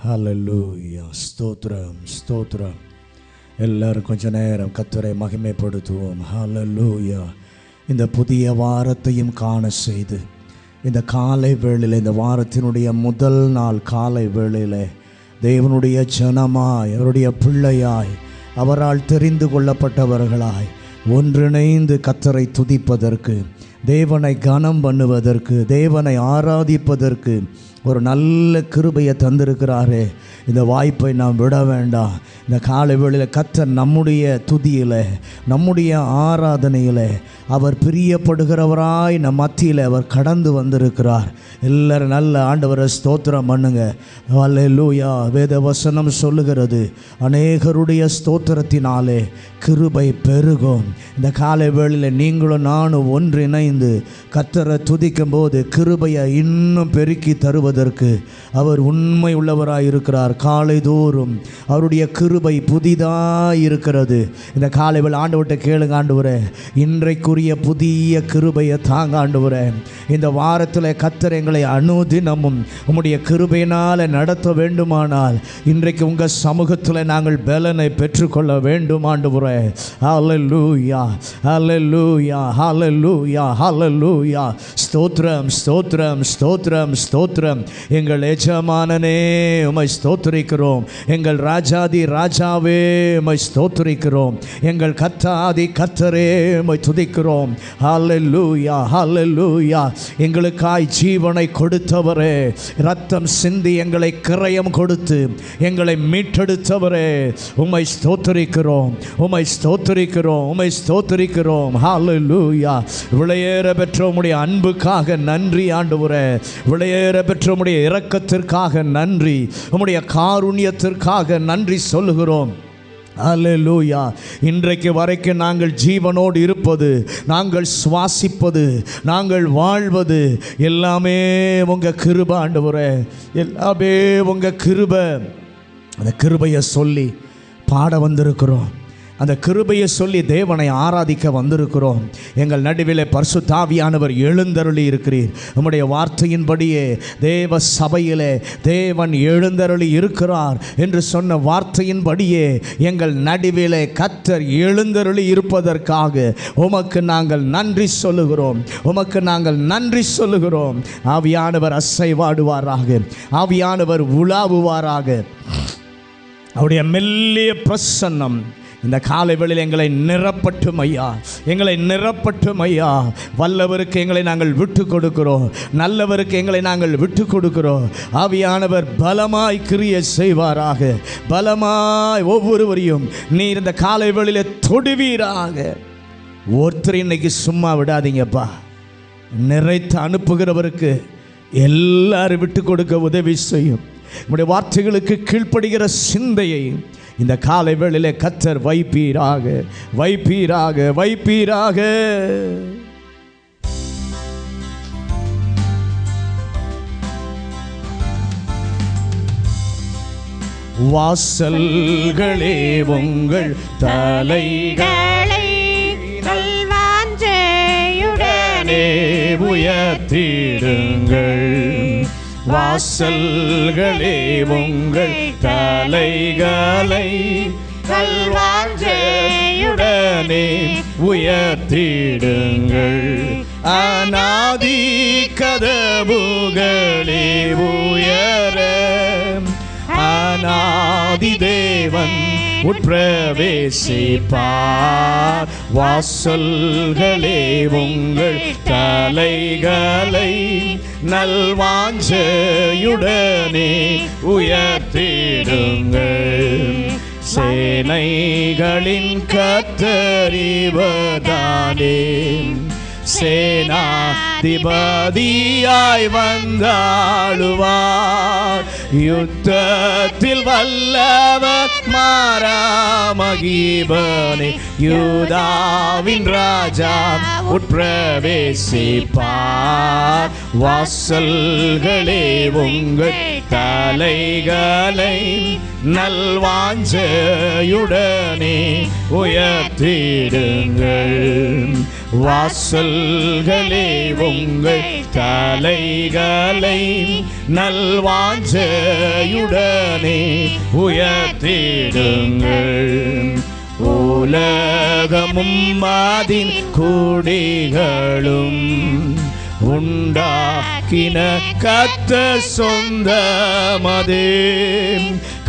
ஹல்லேலூயா. ஸ்தோத்திரம் ஸ்தோத்திரம். எல்லாரும் கொஞ்ச நேரம் கர்த்தரை மகிமைப்படுத்துவோம். ஹல்லேலூயா. இந்த புதிய வாரத்தையும் காண செய்து இந்த காலை வேளையில், இந்த வாரத்தினுடைய முதல் நாள் காலை வேளையில் தேவனுடைய ஜனமாய், அவருடைய பிள்ளையாய், அவரால் தெரிந்து கொள்ளப்பட்டவர்களாய் ஒன்றிணைந்து கர்த்தரை துதிப்பதற்கு, தேவனை கனம் பண்ணுவதற்கு, தேவனை ஆராதிப்பதற்கு ஒரு நல்ல கிருபையை தந்திருக்கிறாரே. இந்த வாய்ப்பை நாம் விட வேண்டாம். இந்த காலை வேளையில் கர்த்தர் நம்முடைய துதியில், நம்முடைய ஆராதனையில் அவர் பிரியப்படுகிறவராய் நம் மத்தியில் அவர் கடந்து வந்திருக்கிறார். எல்லாரும் நல்ல ஆண்டவரை ஸ்தோத்திரம் பண்ணுங்க. ஹல்லேலூயா. வேத வசனம் சொல்லுகிறது, அநேகருடைய ஸ்தோத்திரத்தினாலே கிருபை பெருகும். இந்த காலை வேளையில் நீங்களும் நானும் ஒன்றிணைந்து கர்த்தரை துதிக்கும் போது கிருபையை இன்னும் பெருக்கி தருவதற்கு அவர் உண்மை உள்ளவராய் இருக்கிறார். காலை தோறும் அவருடைய கிருபை புதிதாக இருக்கிறது. இந்த காலை வேளை ஆண்டவர்கிட்ட கேளுங்க, ஆண்டவரே இன்றைக்குரிய புதிய கிருபையை தாங்க ஆண்டவரே. இந்த வாரத்தில் கர்த்தர் எங்களை அனுதினமும் உம்முடைய கிருபையினால் நடத்த வேண்டுமானால் இன்றைக்கு உங்கள் சமூகத்தில் நாங்கள் பலனை பெற்றுக்கொள்ள வேண்டும் ஆண்டவரே. ஹல்லேலூயா ஹல்லேலூயா ஹல்லேலூயா ஹல்லேலூயா. ஸ்தோத்திரம் ஸ்தோத்திரம் ஸ்தோத்திரம் ஸ்தோத்திரம். எங்கள் எஜமானனே உம்மை ஸ்தோத்திரிக்கிறோம். எங்கள் ராஜாதி ராஜாவே உம்மை ஸ்தோத்திரிக்கிறோம். எங்கள் கர்த்தாதி கர்த்தரே உம்மை துதிக்கிறோம். ஹல்லேலூயா ஹல்லேலூயா. எங்களுக்காய் ஜீவனை கொடுத்தவரே, இரத்தம் சிந்தி எங்களை கிரயம் கொடுத்து எங்களை மீட்டெடுத்தவரே, உம்மை ஸ்தோத்திரிக்கிறோம், உம்மை ஸ்தோத்திரிக்கிறோம், உம்மை ஸ்தோத்திரிக்கிறோம். ஹல்லேலூயா. விளையேற பெற்ற உம்முடைய அன்புக்காக நன்றி ஆண்டவரே. விளையேற பெற்ற உம்முடைய இரக்கத்திற்காக நன்றி, உம்முடைய காருண்யத்திற்காக நன்றி சொல்லுகிறோம். ஹல்லேலூயா. இன்றைக்கு வரைக்கும் நாங்கள் ஜீவனோடு இருப்பது, நாங்கள் சுவாசிப்பது, நாங்கள் வாழ்வது எல்லாமே உங்கள் கிருபை ஆண்டவரே. எல்லாமே உங்கள் கிருபை. அந்த கிருபையை சொல்லி பாட வந்திருக்கிறோம். அந்த கிருபையை சொல்லி தேவனை ஆராதிக்க வந்திருக்கிறோம். எங்கள் நடுவிலே பரிசுத்த ஆவியானவர் எழுந்தருளி இருக்கிறீர். உம்முடைய வார்த்தையின்படியே தேவ சபையிலே தேவன் எழுந்தருளி இருக்கிறார் என்று சொன்ன வார்த்தையின்படியே எங்கள் நடுவிலே கர்த்தர் எழுந்தருளி இருப்பதற்காக உமக்கு நாங்கள் நன்றி சொல்லுகிறோம். உமக்கு நாங்கள் நன்றி சொல்லுகிறோம். ஆவியானவர் அசைவாடுவாராக, ஆவியானவர் உலாவுவாராக. அவருடைய மெல்லிய பிரசன்னம் இந்த காலை வேளையில் எங்களை நிரப்பட்டும் ஐயா, எங்களை நிரப்பட்டும் ஐயா. வல்லவருக்கு எங்களை நாங்கள் விட்டு கொடுக்கிறோம், நல்லவருக்கு எங்களை நாங்கள் விட்டு கொடுக்கிறோம். ஆவியானவர் பலமாய் கிரியை செய்வாராக. பலமாய் ஒவ்வொருவரையும் நீர் இந்த காலை வேளையில் தொடுவீராக. ஒருத்தர் இன்னைக்கு சும்மா விடாதீங்கப்பா. நிறைத்து அனுப்புகிறவருக்கு எல்லாரும் விட்டு கொடுக்க உதவி செய்யும். நம்முடைய வார்த்தைகளுக்கு கீழ்ப்படுகிற சிந்தையை இந்த காலை வேளையிலே கர்த்தர் வைப்பீராக, வைப்பீராக, வைப்பீராக. வாசல்களே உங்கள் தலைகளை நல்வாஞ்சையுடனே உயர்த்திடுங்கள். வாசல்களே உங்கள் தலைகளை நல்வாஞ்சையுடனே உயர்த்திடுங்கள். அநாதி கதவுகளே உயர, அநாதி தேவன் உட்பிரவேசிப்பார். வாசல்களே உங்கள் தலைகளை நல்வாஞ்சையுடனே உயர்த்திடுங்கள். சேனைகளின் கர்த்தரிவதானே, சேனாதிபதியாய் வந்தாளுவார். யுத்தத்தில் வல்லவர் மாறாமகிபனே, யூதாவின் ராஜா உட்பிரவேசிப்பார். வாசல்களே உங்கள் தலைகளை நல்வாஞ்சையுடனே உயர்த்திடுங்கள். வாசல்களே உங்கள் தலைகளை நல்வாஞ்சையுடனே உயர்த்திடுங்கள். உலகமும் அதின் குடிகளும் உண்டாக்கின கர்த்தர் சொந்தமது.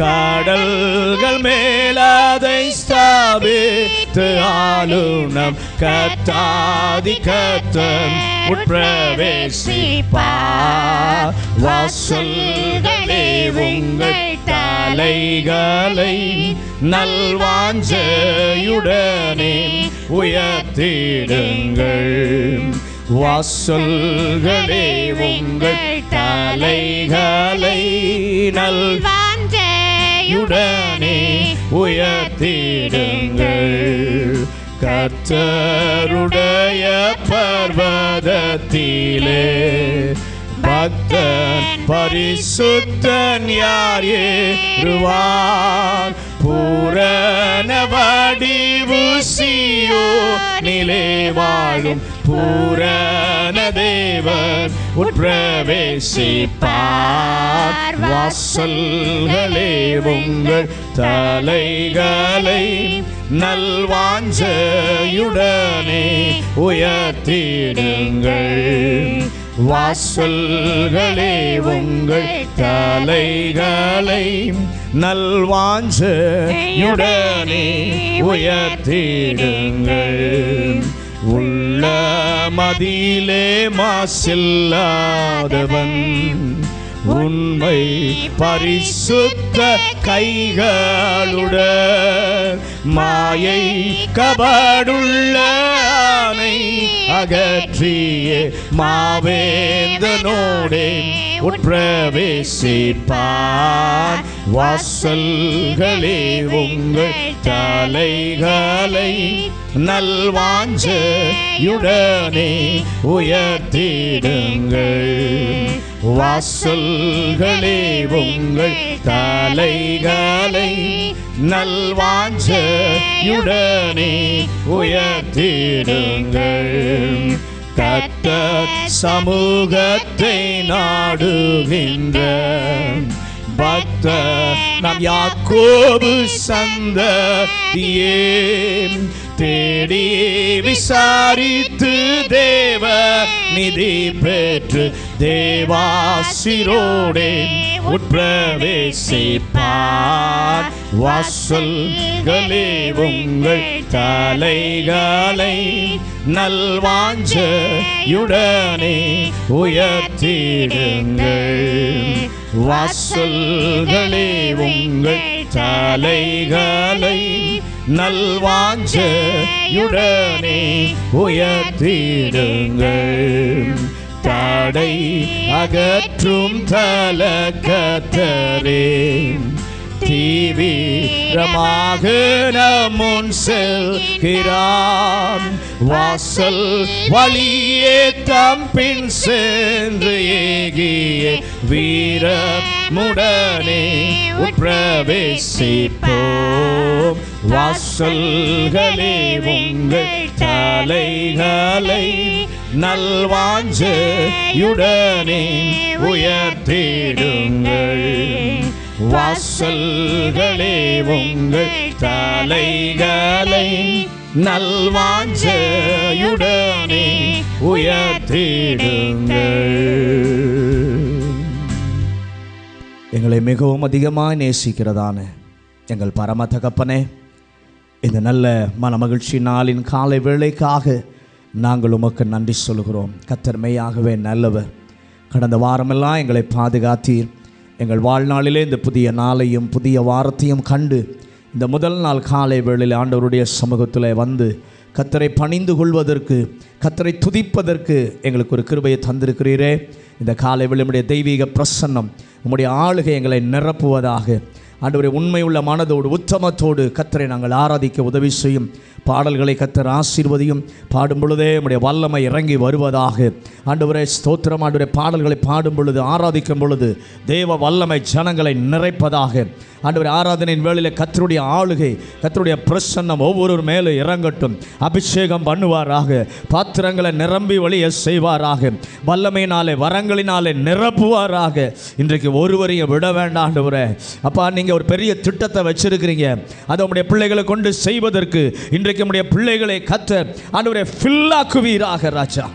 கடல்கள் மேலதை ஸ்தாபித்து ஆளும் நம் கர்த்தாதி கர்த்தர் உட்பிரவேசிப்பார். வாசல்களே உங்கள் தலைகளை நல்வாஞ்சையுடனே உயர்த்திடுங்கள். வாசல்களே உங்கள் தலைகளை நல்வாஞ்சையுடனே உயர்த்திடுங்கள். கர்த்தருடைய பர்வதத்திலே பக்தன் பரிசுத்தன் யார் ஏறுவார். பூரண வடிவு சீயோனிலே வாழும் பூரண தேவன் உட்பிரவேசிப்பார். வாசல்களே உங்கள் தலைகளை நல்வாஞ்சையுடனே உயர்த்திடுங்கள். வாசல்களே உங்கள் தலைகளை நல்வாஞ்சையுடனே உயர்த்திடுங்கள். உள்ளமதிலே மாசில்லாதவன் உண்மை பரிசுத்த கைகளுடன் மாயை கபடுள்ள ஆணை அகற்றியே மாவேந்தனோடே உட்பிரவேசிப்பார். வாசல்களே உங்கள் தலைகளை நல்வாஞ்சையுடனே உயர்த்திடுங்கள். வாசல்களே உங்கள் தலைகளை நல்வாஞ்சையுடனே உயர்த்திடுங்கள். கர்த்தர் சமூகத்தை நாடுகின்ற பக்தர் நம் யாக்கோபு சந்ததியே தேடி விசாரித்து தேவ நிதி பெற்று தேவாசிரோடே உட்பிரவேசிப்பார். வாசல்களே உங்கள் தலைகளை நல்வாஞ்சையுடனே உயர்த்திடுங்கள். வாசல்களே உங்கள் தலைகளை நல்வாஞ்சையுடனே உயர்த்திடுங்கள். தடை அகற்றும் தலக்கத்தரே தீவிரமாக முன் செல்கிறான். வாசல் வழியே தம் பின் சென்று ஏகிய வீரமுடனே உட்பிரவேசிப்போம். வாசல்களே உங்கள் தலைகளை நல்வாஞ்சையுடனே உயர்த்திடுங்கள். வாசல்களே உங்கள் தலைகளை நல்வாஞ்சையுடனே உயர்த்திடுங்கள். எங்களை மிகவும் அதிகமாக நேசிக்கிறதான எங்கள் பரம தகப்பனே, இந்த நல்ல மனமகிழ்ச்சி நாளின் காலை வேளைக்காக நாங்கள் உமக்கு நன்றி சொல்கிறோம். கர்த்தர் மெய்யாகவே நல்லவர். கடந்த வாரமெல்லாம் எங்களை பாதுகாத்தீர். எங்கள் வாழ்நாளிலே இந்த புதிய நாளையும் புதிய வாரத்தையும் கண்டு இந்த முதல் நாள் காலை வேளையில் ஆண்டவருடைய சமூகத்தில் வந்து கர்த்தரை பணிந்து கொள்வதற்கு, கர்த்தரை துதிப்பதற்கு எங்களுக்கு ஒரு கிருபையை தந்திருக்கிறீரே. இந்த காலை வேளையில் உம்முடைய தெய்வீக பிரசன்னம், உம்முடைய ஆளுகை எங்களை நிரப்புவதாக. ஆண்டவரே, உண்மையுள்ள மனதோடு உத்தமத்தோடு கர்த்தரை நாங்கள் ஆராதிக்க உதவி செய்யும். பாடல்களை கர்த்தர் ஆசீர்வதியும். பாடும் பொழுதே உம்முடைய வல்லமை இறங்கி வருவதாக. ஆண்டவரே ஸ்தோத்திரம். ஆண்டவரே, பாடல்களை பாடும் பொழுது, ஆராதிக்கும் பொழுது தேவ வல்லமை ஜனங்களை நிறைப்பதாக. ஆண்டவரே, ஆராதனையின் வேளையில் கர்த்தருடைய ஆளுகை, கர்த்தருடைய பிரசன்னம் ஒவ்வொரு மேலே இறங்கட்டும். அபிஷேகம் பண்ணுவாராக, பாத்திரங்களை நிரம்பி வழிய செய்வாராக, வல்லமையினாலே வரங்களினாலே நிரப்புவாராக. இன்றைக்கு ஒருவரையும் விட வேண்டாம் ஆண்டவரே. அப்பா, நீங்கள் ஒரு பெரிய திட்டத்தை வச்சிருக்கிறீங்க. அதை உடைய பிள்ளைகளை கொண்டு செய்வதற்கு இன்றைக்கு உடைய பிள்ளைகளை கர்த்தர் ஆண்டவரே ஃபில்லாக்குவீராக ராஜா.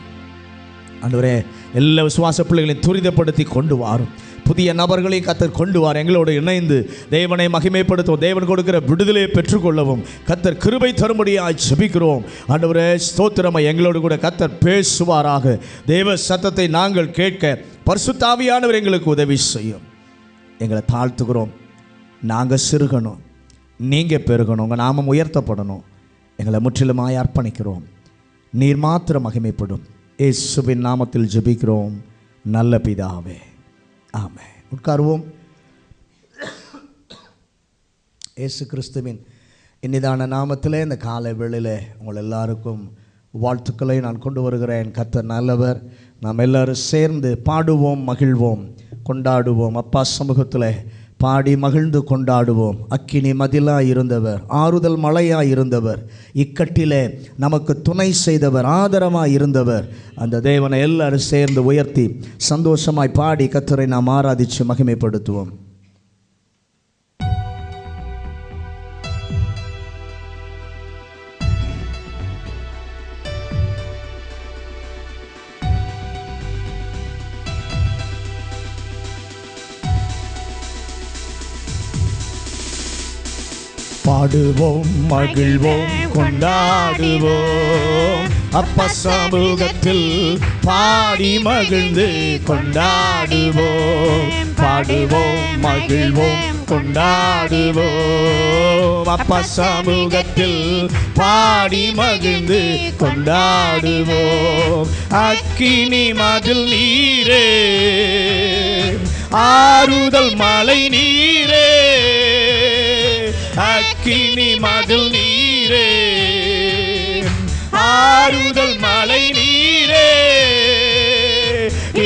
ஆண்டவரே, எல்லா விசுவாச பிள்ளைகளையும் துரிதப்படுத்தி கொண்டு வாரும். புதிய நபர்களை கர்த்தர் கொண்டு வார். எங்களோடு இணைந்து தேவனை மகிமைப்படுத்துவோம். தேவன் கொடுக்கிற விடுதலையை பெற்றுக்கொள்ளவும் கர்த்தர் கிருபை தரும்படியாய் ஜெபிக்கிறோம். ஆண்டவரே, ஸ்தோத்திரமா எங்களோடு கூட கர்த்தர் பேசுவாராக. தேவ சத்தத்தை நாங்கள் கேட்க பரிசுத்த ஆவியானவர் எங்களுக்கு உதவி செய்யும். எங்களை தாழ்த்துக்கிறோம். நாங்கள் சிறுகணும், நீங்கள் பெருகணும், உங்கள் நாமம் உயர்த்தப்படணும். எங்களை முற்றிலுமாய் அர்ப்பணிக்கிறோம். நீர் மாத்திரம் மகிமைப்படும். இயேசுவின் நாமத்தில் ஜெபிக்கிறோம் நல்ல பிதாவே, ஆமென். உட்காருவோம். இயேசு கிறிஸ்துவின் இனிதான நாமத்திலே இந்த காலை வேளையில் உங்கள் எல்லாருக்கும் வாழ்த்துக்களை நான் கொண்டு வருகிறேன். கர்த்தர் நல்லவர். நாம் எல்லாரும் சேர்ந்து பாடுவோம், மகிழ்வோம், கொண்டாடுவோம். அப்பா சமூகத்தில் பாடி மகிழ்ந்து கொண்டாடுவோம். அக்கினி மதிலாய் இருந்தவர், ஆறுதல் மழையாய் இருந்தவர், இக்கட்டிலே நமக்கு துணை செய்தவர், ஆதரவாய் இருந்தவர், அந்த தேவனை எல்லாரும் சேர்ந்து உயர்த்தி சந்தோஷமாய் பாடி கர்த்தரை நாம் ஆராதித்து மகிமைப்படுத்துவோம். பாடுவோம், மகிழ்வோம், கொண்டாடுவோம். அப்பா சமூகத்தில் பாடி மகிழ்ந்து கொண்டாடுவோம். பாடுவோம், மகிழ்வோம், கொண்டாடுவோம். அப்பா சமூகத்தில் பாடி மகிழ்ந்து கொண்டாடுவோம். அக்கினி மதில் நீரே, ஆறுதல் மலை நீரே, அக்கினி மதில் நீரே, ஆறுதல் மலை நீரே,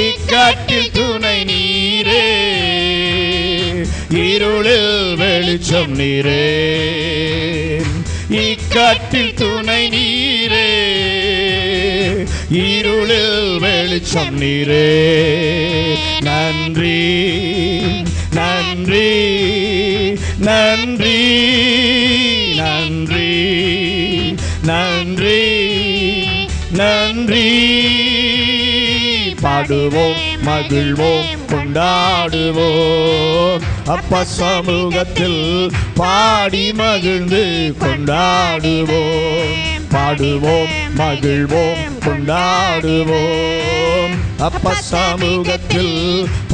இக்கட்டில் துணை நீரே, இருளில் வெளிச்சம் நீரே, இக்கட்டில் துணை நீரே, இருளில் வெளிச்சம் நீரே. நன்றி நன்றி நன்றி நன்றி நன்றி நன்றி. பாடுவோம், மகிழ்வோம், கொண்டாடுவோம். அப்பா சமூகத்தில் பாடி மகிழ்ந்து கொண்டாடுவோம். பாடுவோம், மகிழ்வோம், கொண்டாடுவோம். அப்பா சமூகத்தில்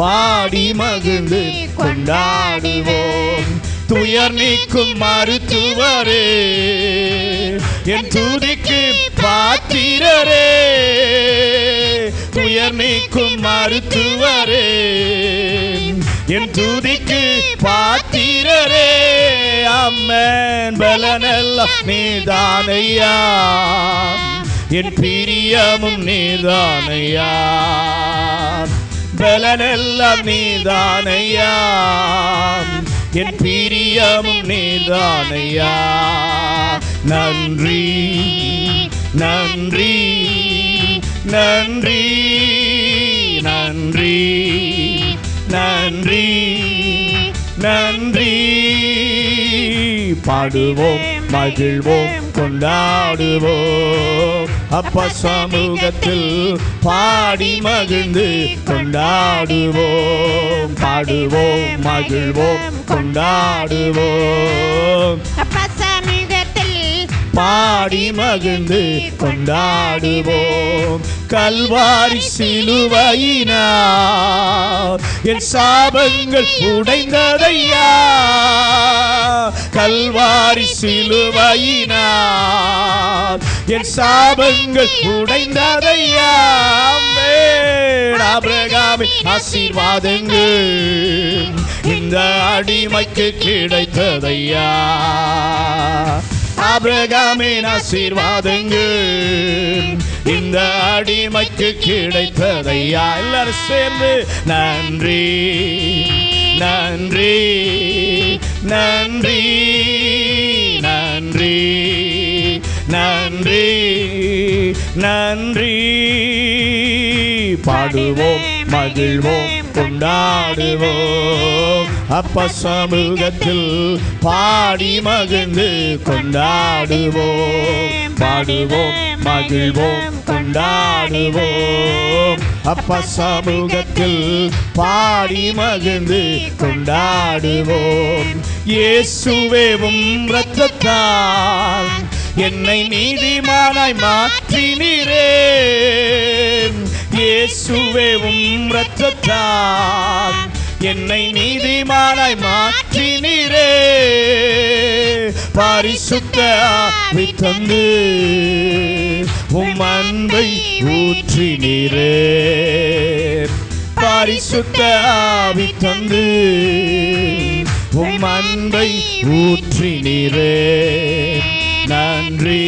பாடி மகிழ்ந்து கொண்டாடுவோம். துயர் நீக்கும் மருத்துவரே, என் துதிக்கு பாத்திரரே, துயர் நீக்கும் மருத்துவரே, என் துதிக்கு பாத்திரரே. அம்மேன். பலனெல்லாம் நீதானையா, என் பிரியமும் நீதானையா, பலனெல்லாம் நீதானையா, என் பிரியமும் நீதானையா. நன்றி நன்றி நன்றி நன்றி நன்றி நன்றி. பாடுவோம், மகிழ்வோம், கொண்டாடுவோம். அப்பா சமூகத்தில் பாடி மகிழ்ந்து கொண்டாடுவோம். பாடுவோம், மகிழ்வோம், கொண்டாடுவோம். அப்பா சமூகத்தில் பாடி மகிழ்ந்து கொண்டாடுவோம். கல்வாரி சிலுவையினார் என் சாபங்கள் உடைந்ததையா, கல்வாரி சிலுவையினார் என் சாபங்கள் உடைந்ததையா. ஆபிரகாமின் ஆசீர்வாதங்கள் இந்த அடிமைக்கு கிடைத்ததையா, ஆபிரகாமின் ஆசீர்வாதங்கள் இந்த அடிமைக்கு கிடைத்ததையா. எல்லாரும் சேர்ந்து நன்றி நன்றி நன்றி நன்றி நன்றி நன்றி. பாடுவோம் மகிழ்வோம் கொண்டாடுவோம், அப்பா சமூகத்தில் பாடி மகிழ்ந்து கொண்டாடுவோம். பாடுவோம் மகிழ்வோம் கொண்டாடுவோம், அப்பா சமூகத்தில் பாடி மகிழ்ந்து கொண்டாடுவோம். இயேசுவேவும் இரத்தத்தால் என்னை நீதிமானாய் மாற்றினீரே. இயேசுவேவும் இரத்தத்தால் என்னை நீதிமானாய் மாற்றினீரே. பரிசுத்த ஆவி தந்து உம் அன்பை ஊற்றினீரே. பரிசுத்த ஆவி தந்து உம் அன்பை ஊற்றினீரே. நன்றி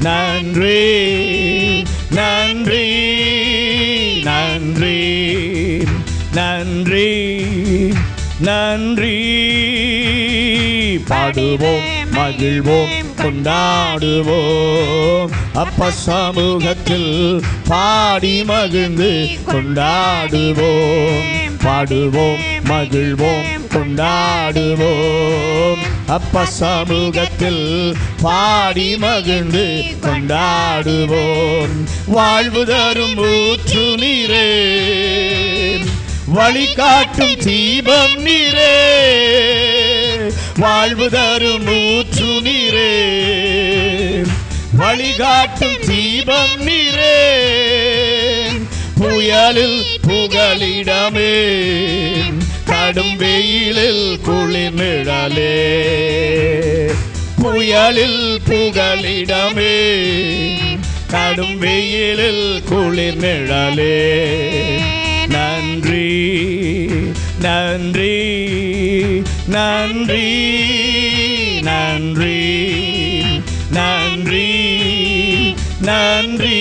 நன்றி நன்றி நன்றி நன்றி நன்றி. பாடுவோம் மகிழ்வோம் கொண்டாடுவோம், அப்பா சமூகத்தில் பாடி மகிழ்ந்து கொண்டாடுவோம். பாடுவோம் மகிழ்வோம் கொண்டாடுவோம், அப்பா சமூகத்தில் பாடி மகிழ்ந்து கொண்டாடுவோம். வாழ்வு தரும் ஊற்று நீரே, வழிகாட்டும் தீபம் நீரே. வாழ்வு தரும் ஊற்று நீரே, வழிகாட்டும் தீபம் நீரே. புயலில் புகலிடமே, கடும் வெயிலில் குளிர்நிழலே. புயலில் புகலிடமே, கடும் வெயிலில் குளிர்நிழலே. நன்றி நன்றி நன்றி நன்றி நன்றி நன்றி.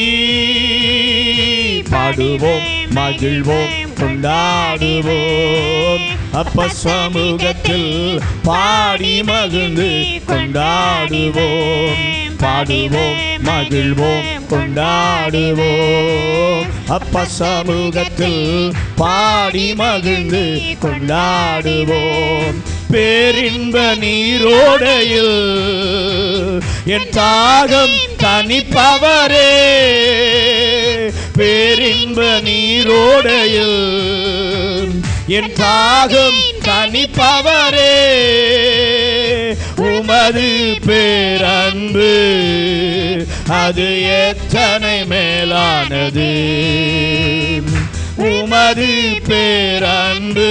பாடுவோம் மகிழ்வோம் கொண்டாடுவோம், அப்பா சமூகத்தில் பாடி மகிழ்ந்து கொண்டாடுவோம். பாடுவோம் மகிழ்வோம் கொண்டாடுவோம், அப்பா சமூகத்தில் பாடி மகிழ்ந்து கொண்டாடுவோம். பேரின்ப நீரோடையில் என் தாகம் தணிப்பவரே. பேரின்ப நீரோடையில் என் தாகம் தணிப்பவரே. உமது பேரன்பு அது எத்தனை மேலானது. உமது பேரன்பு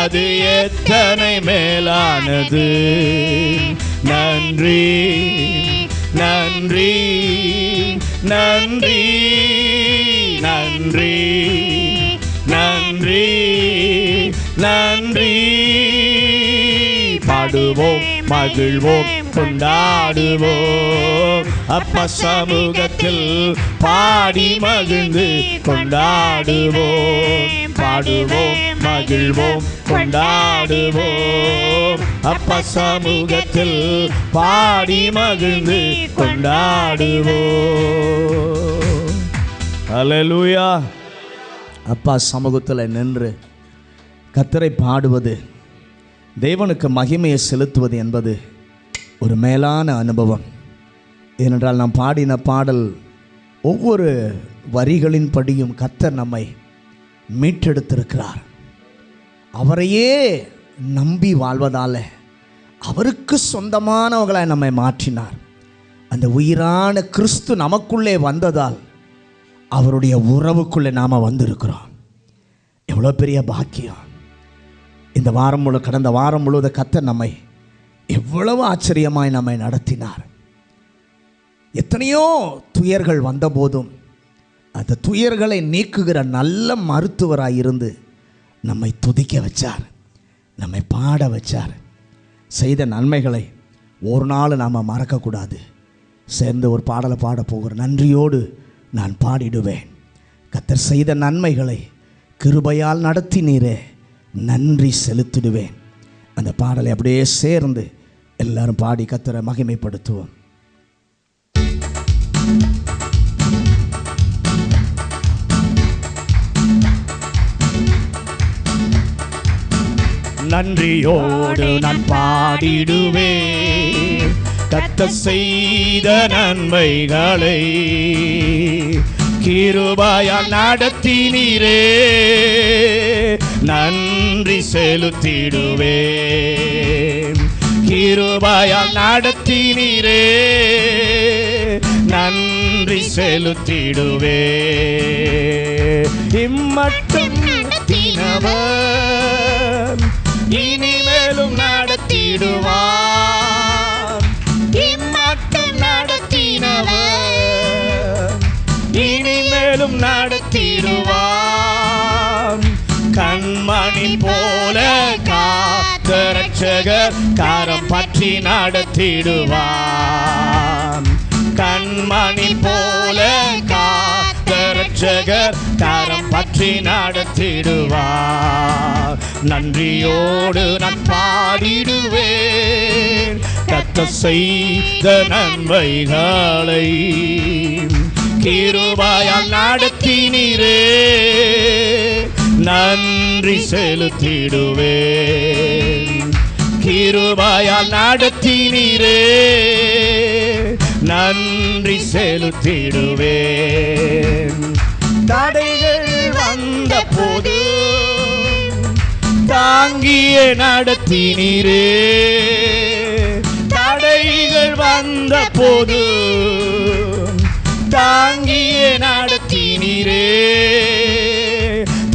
அது எத்தனை மேலானது. நன்றி நன்றி நன்றி நன்றி நன்றி நன்றி. பாடுவோம் மகிழ்வோம் கொண்டாடுவோம், அப்பா சமூகத்தில் பாடி மகிழ்ந்து கொண்டாடுவோம். பாடுவோம் மகிழ்வோம் கொண்டாடுவோம், அப்பா சமூகத்தில் பாடி மகிழ்ந்து கொண்டாடுவோம். அல்லேலூயா. அப்பா சமூகத்தில் நின்று கர்த்தரை பாடுவது, தேவனுக்கு மகிமையை செலுத்துவது என்பது ஒரு மேலான அனுபவம். ஏனென்றால் நாம் பாடின பாடல் ஒவ்வொரு வரிகளின் படியும் கர்த்தர் நம்மை மீட்டெடுத்திருக்கிறார். அவரையே நம்பி வாழ்வதால் அவருக்கு சொந்தமானவர்களாய் நம்மை மாற்றினார். அந்த உயிரான கிறிஸ்து நமக்குள்ளே வந்ததால் அவருடைய உறவுக்குள்ளே நாம் வந்திருக்கிறோம். எவ்வளோ பெரிய பாக்கியம். இந்த வாரம் கடந்த வாரம் முழுவதும் கர்த்தர் நம்மை எவ்வளவு ஆச்சரியமாய் நம்மை நடத்தினார். எத்தனையோ துயர்கள் வந்தபோதும் அந்த துயர்களை நீக்குகிற நல்ல மருத்துவராய் இருந்து நம்மை துதிக்க வச்சார், நம்மை பாட வச்சார். செய்த நன்மைகளை ஒரு நாள் நாம் மறக்கக்கூடாது. சேர்ந்து ஒரு பாடலை பாட போகிறேன். நன்றியோடு நான் பாடிடுவேன். கர்த்தர் செய்த நன்மைகளை கிருபையால் நடத்தினீரே, நன்றி செலுத்திடுவேன். அந்த பாடலை அப்படியே சேர்ந்து எல்லாரும் பாடி கர்த்தரை மகிமைப்படுத்துவோம். நன்றியோடு நான் பாடிடுவேன் கர்த்தர் செய்த நன்மைகளை, கிருபையால் நடத்தினீரே நன்றி செலுத்திடுவேன். கிருபையால் நடத்தினீரே நன்றி செலுத்திடுவேன். இம்மட்டும் நடத்தினவர் இனிமேலும் நடத்திடுவார். இம்மட்டும் நடத்தினவர் இனிமேலும் நடத்திடுவார். கண்மணி போல காத்த ரட்சகர் கரம் பற்றி நடத்திடுவார். கண்மணி போல காத்த ரட்சகர் கரம் பற்றி நடத்திடுவார். நன்றியோடு நான் பாடிடுவேன் கர்த்தர் செய்த நன்மைகளை, கிருபையால் நடத்தினீரே நன்றி செலுத்திடுவேன். கிருபையால் நடத்தினீரே நன்றி செலுத்திடுவேன். தடைகள் வந்த போது தாங்கியே நடத்தினீரே. தடைகள் வந்த போது தாங்கியே நடத்தினீரே.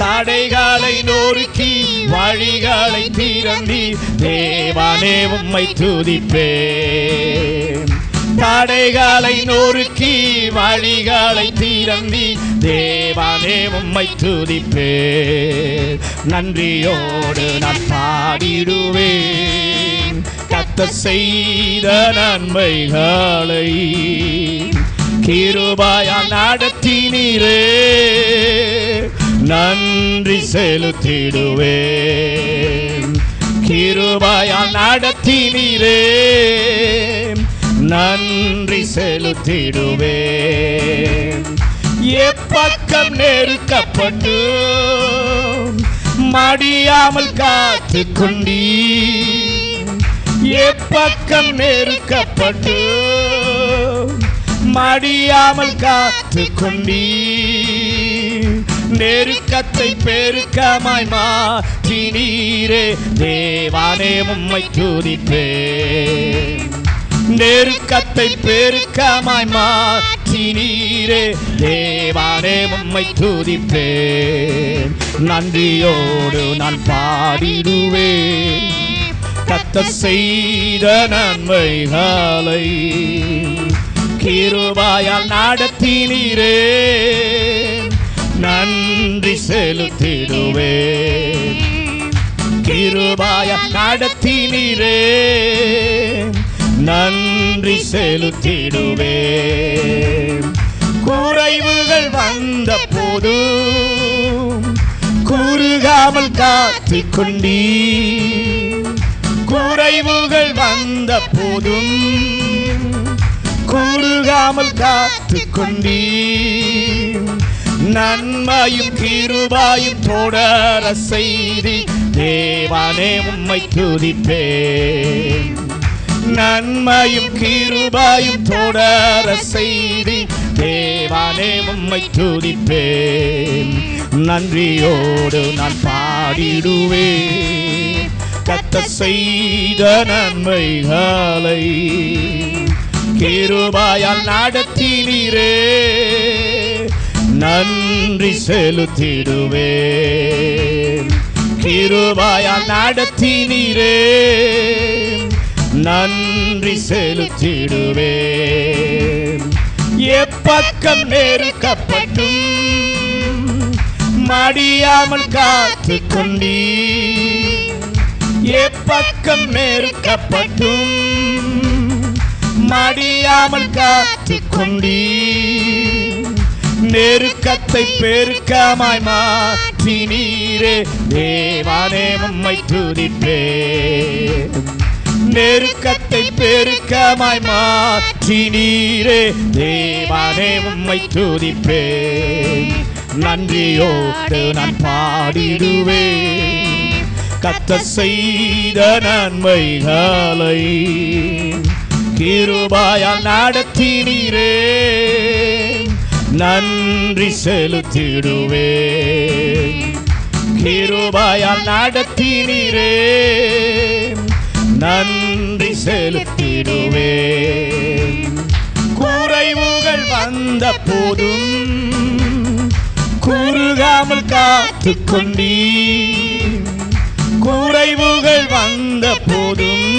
தடைகளை நொறுக்கி வழிகளை திறந்தி தேவனே உம்மை துதிப்பேன். தடைகளை நொறுக்கி வழிகளை திறந்தி தேவனே உம்மை துதிப்பேன். நன்றியோடு நான் பாடிடுவேன் கர்த்தர் செய்த நன்மைகளை, கிருபையால் நடத்தினீரே நன்றி செலுத்திடுவேன். கிருபையால் நடத்தினீரே நன்றி செலுத்திடுவேன். எப்பக்கம் நெருக்கப்பட்டு மடியாமல் காத்து கொண்டீர். எப்பக்கம் நெருக்கப்பட்டு மடியாமல் காத்து கொண்டீர். நெருக்கத்தை பெருக்கமாய் மாற்றினீரே தேவனே உம்மை துதிப்பேன். நெருக்கத்தை பெருக்கமாய் மாற்றினீரே தேவனே உம்மை துதிப்பேன். நன்றியோடு நான் பாடிடுவேன் கர்த்தர் செய்த நன்மைகளை, கிருபையால் நடத்தினீரே நன்றி செலுத்திடுவேன். கிருபையால் நடத்தினீரே நன்றி செலுத்திடுவேன். குறைவுகள் வந்த போது குறுகாமல் காத்து கொண்டீர். குறைவுகள் வந்த போதும் குறுகாமல் காத்து கொண்டீர். நன்மையும் கிருபையும் தொடர செய்தி தேவனே உம்மை துதிப்பேன். நன்மையும் கிருபையும் தொடர செய்தி தேவனே உம்மை துதிப்பேன். நன்றியோடு நான் பாடிடுவேன் கர்த்தர் செய்த நன்மைகளை, கிருபையால் நடத்தினீரே நன்றி செலுத்திடுவேன். கிருபையால் நடத்தினீரே நன்றி செலுத்திடுவேன். எப்பக்கம் நெருக்கப்பட்டும் மடியாமல் காத்து கொண்டீர். எப்பக்கம் நெருக்கப்பட்டும் மடியாமல் காத்து கொண்டீர். நெருக்கத்தை பெருக்கமாய் மாற்றினீர் நீரே தேவனே உம்மை துதிப்பேன். நெருக்கத்தை பெருக்கமாய் மாற்றி நீரே தேவனே உம்மை துதிப்பேன். நன்றியோடு நான் பாடிடுவேன் கர்த்தர் செய்த நன்மைகளை. கிருபையால் நடத்தினீரே நன்றி செலுத்திடுவேன். கிருபையால் நடத்தினீரே நன்றி செலுத்திடுவேன். குறைவுகள் வந்த போதும் குறுகாமல் காத்து கொண்டீர். குறைவுகள் வந்த போதும்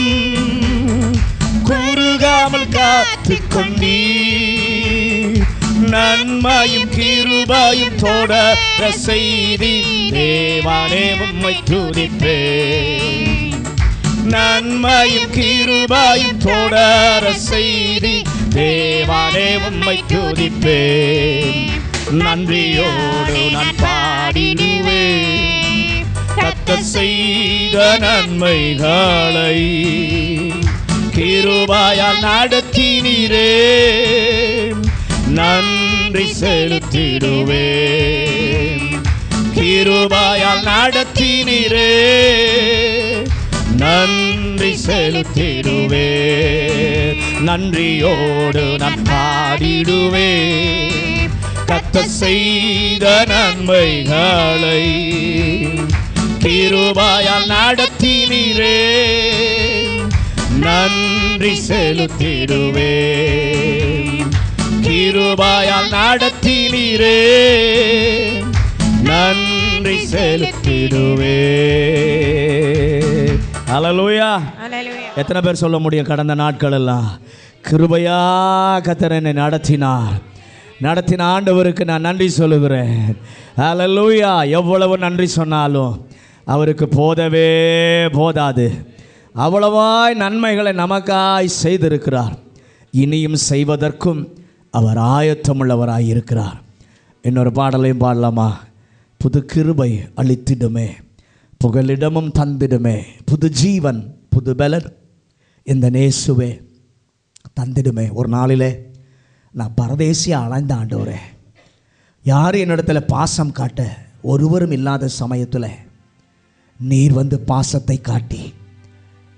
குறுகாமல் காத்து கொண்டீர். நன்மையும் கிருபையும் தொடர செய்தி தேவனே உம்மை துதிப்பேன். நன்மையும் கிருபையும் தொடர செய்தி தேவனே உம்மை துதிப்பேன். நன்றியோடு நான் பாடிடுவேன் கர்த்தர் செய்த நன்மைகளை. கிருபையால் நடத்தினீரே நன்றி செலுத்திடுவேன். கிருபையால் நடத்தினீரே நன்றி செலுத்திடுவேன். நன்றியோடு நான் பாடிடுவேன் கர்த்தர் செய்த நன்மைகளை. கிருபையால் நடத்தினீரே நன்றி செலுத்திடுவேன். கிருபையால் நடத்தினீரே நன்றி செலுத்திடுவேன். ஹல்லேலூயா. எத்தனை பேர் சொல்ல முடியும் கடந்த நாட்கள் எல்லாம் கிருபையா கர்த்தர் என்னை நடத்தின ஆண்டவருக்கு நான் நன்றி சொல்லுகிறேன். ஹல்லேலூயா. எவ்வளவு நன்றி சொன்னாலும் அவருக்கு போதவே போதாது. அவ்வளவாய் நன்மைகளை நமக்காய் செய்திருக்கிறார். இனியும் செய்வதற்கும் அவர் ஆயத்தமுள்ளவராய் இருக்கிறார். இன்னொரு பாடலையும் பாடலாமா? புது கிருபை அளித்திடுமே, புகலிடமும் தந்திடுமே, புது ஜீவன் புது பலன் இந்த நேசுவே தந்திடுமே. ஒரு நாளிலே நான் பரதேசியாக அலைந்த ஆண்டவரே, யார் என்னிடத்தில் பாசம் காட்ட ஒருவரும் இல்லாத சமயத்தில் நீர் வந்து பாசத்தை காட்டி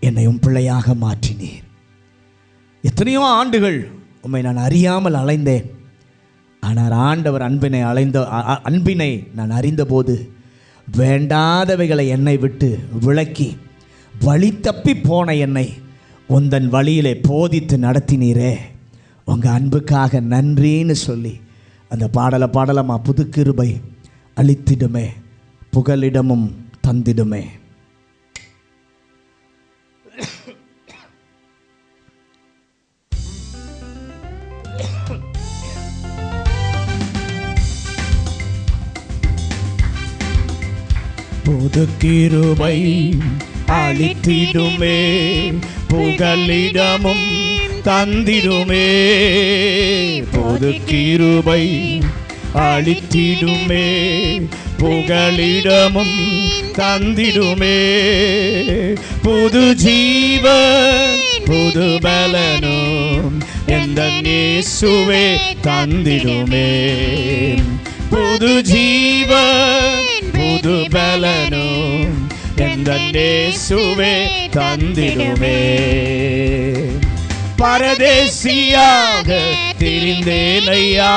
என்னை உம் பிள்ளையாக மாற்றினீர். எத்தனையோ ஆண்டுகள் உம்மை நான் அறியாமல் அலைந்தேன். ஆனால் ஆண்டவர் அன்பினை நான் அறிந்தபோது வேண்டாதவைகளை என்னை விட்டு விலக்கி வழி தப்பி போன என்னை உந்தன் வழியிலே போதித்து நடத்தினீரே. உங்கள் அன்புக்காக நன்றின்னு சொல்லி அந்த பாடலமா? புது கிருபை அளித்திடுமே, புகலிடமும் தந்திடுமே. புது கிருபை அளித்திடுமே, புகலிடமும் தந்திடுமே. புது கிருபை அளித்திடுமே, புகலிடமும் தந்திடுமே. புது ஜீவன் புது பலனும் எந்த இயேசுவே தந்திடுமே. புது ஜீவன் புது பலனும் எந்த இயேசுவே தந்திடுமே. பரதேசியாக திரிந்தேனையா,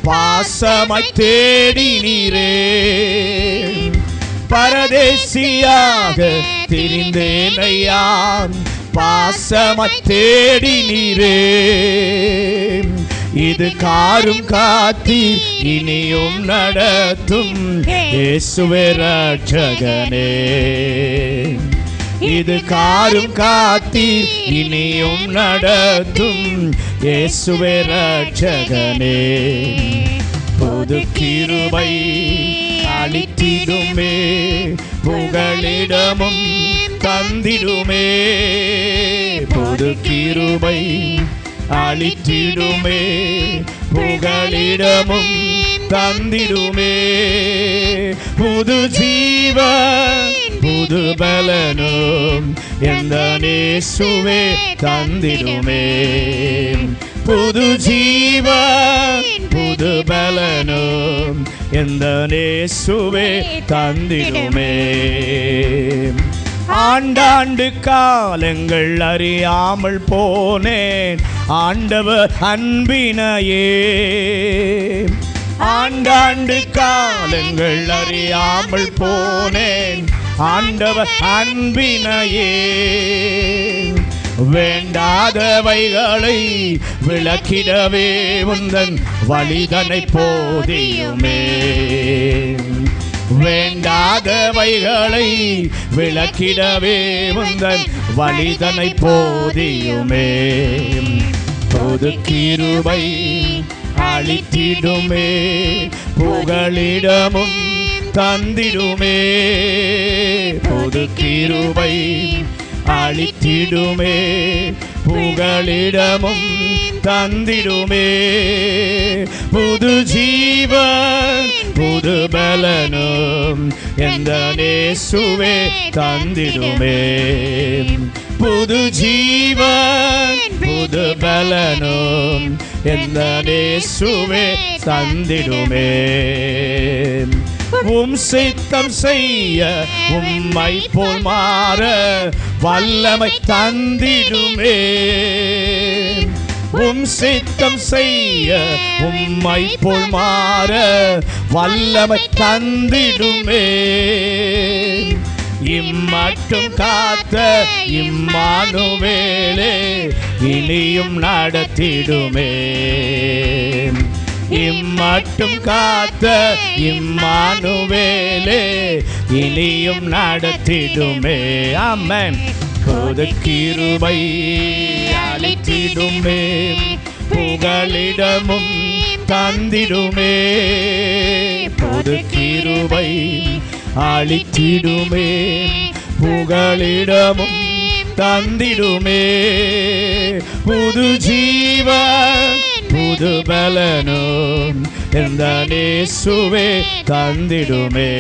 பாசமாய் தேடினீரே. பரதேசியாக திரிந்தேனையா, பாசமாய் தேடினீரே. இது காரும் காத்தீர் இனியும் நடத்தும் இயேசுவே ரட்சகனே. இது காரும் காத்தீர் இனியும் நடத்தும் இயேசுவே ரட்சகனே. புது கிருபை அளித்திடுமே, புகலிடமும் தந்திடுமே. புது கிருபை அளித்திடுமே, புகலிடமும் தந்திடுமே. புது ஜீவன் புது பலனும் எந்த இயேசுவே தந்திடுமே. புது ஜீவன் புது பலனும் எந்த இயேசுவே தந்திடுமே. ஆண்டாண்டு காலங்கள் அறியாமல் போனேன் ஆண்டவர் அன்பினையே. ஆண்டாண்டு காலங்கள் அறியாமல் போனேன் ஆண்டவர் அன்பினையே. வேண்டாதவைகளை விளக்கிடவே உந்தன் வழிதனை போதியுமே. வேண்டாதவைகளை விளக்கிடவே உந்தன் வழிதனை போதியுமே. பொது கிருபை அளித்திடுமே, புகலிடமும் தந்திடுமே. பொது கிருபை அளித்திடுமே, புகலிடமும் தந்திடுமே. புது ஜீவன் புது பலனும் எந்த இயேசுவே தந்திடுமே. புது ஜீவன் புது பலனும் எந்த இயேசுவே தந்திடுமே. உம் சித்தம் செய்ய உம்மை போல் மாற வல்லமை தந்திடுமே. உம் சித்தம் செய்ய உம்மை போல் மாற வல்லமை தந்திடுமே. இம்மட்டும் காத்த இம்மானுவேலே இனியும் நடத்திடுமே. இம்மட்டும் காத்த இம்மானுவேலே இனியும் நடத்திடுமே. ஆமென். பொது கிருபை அளித்திடுமே, புகலிடமும் தந்திடுமே. பொது கிருபை அளித்திடுமே, புகலிடமும் தந்திடுமே. புது ஜீவன் புது பலனும் எந்த இயேசுவே தந்திடுமே.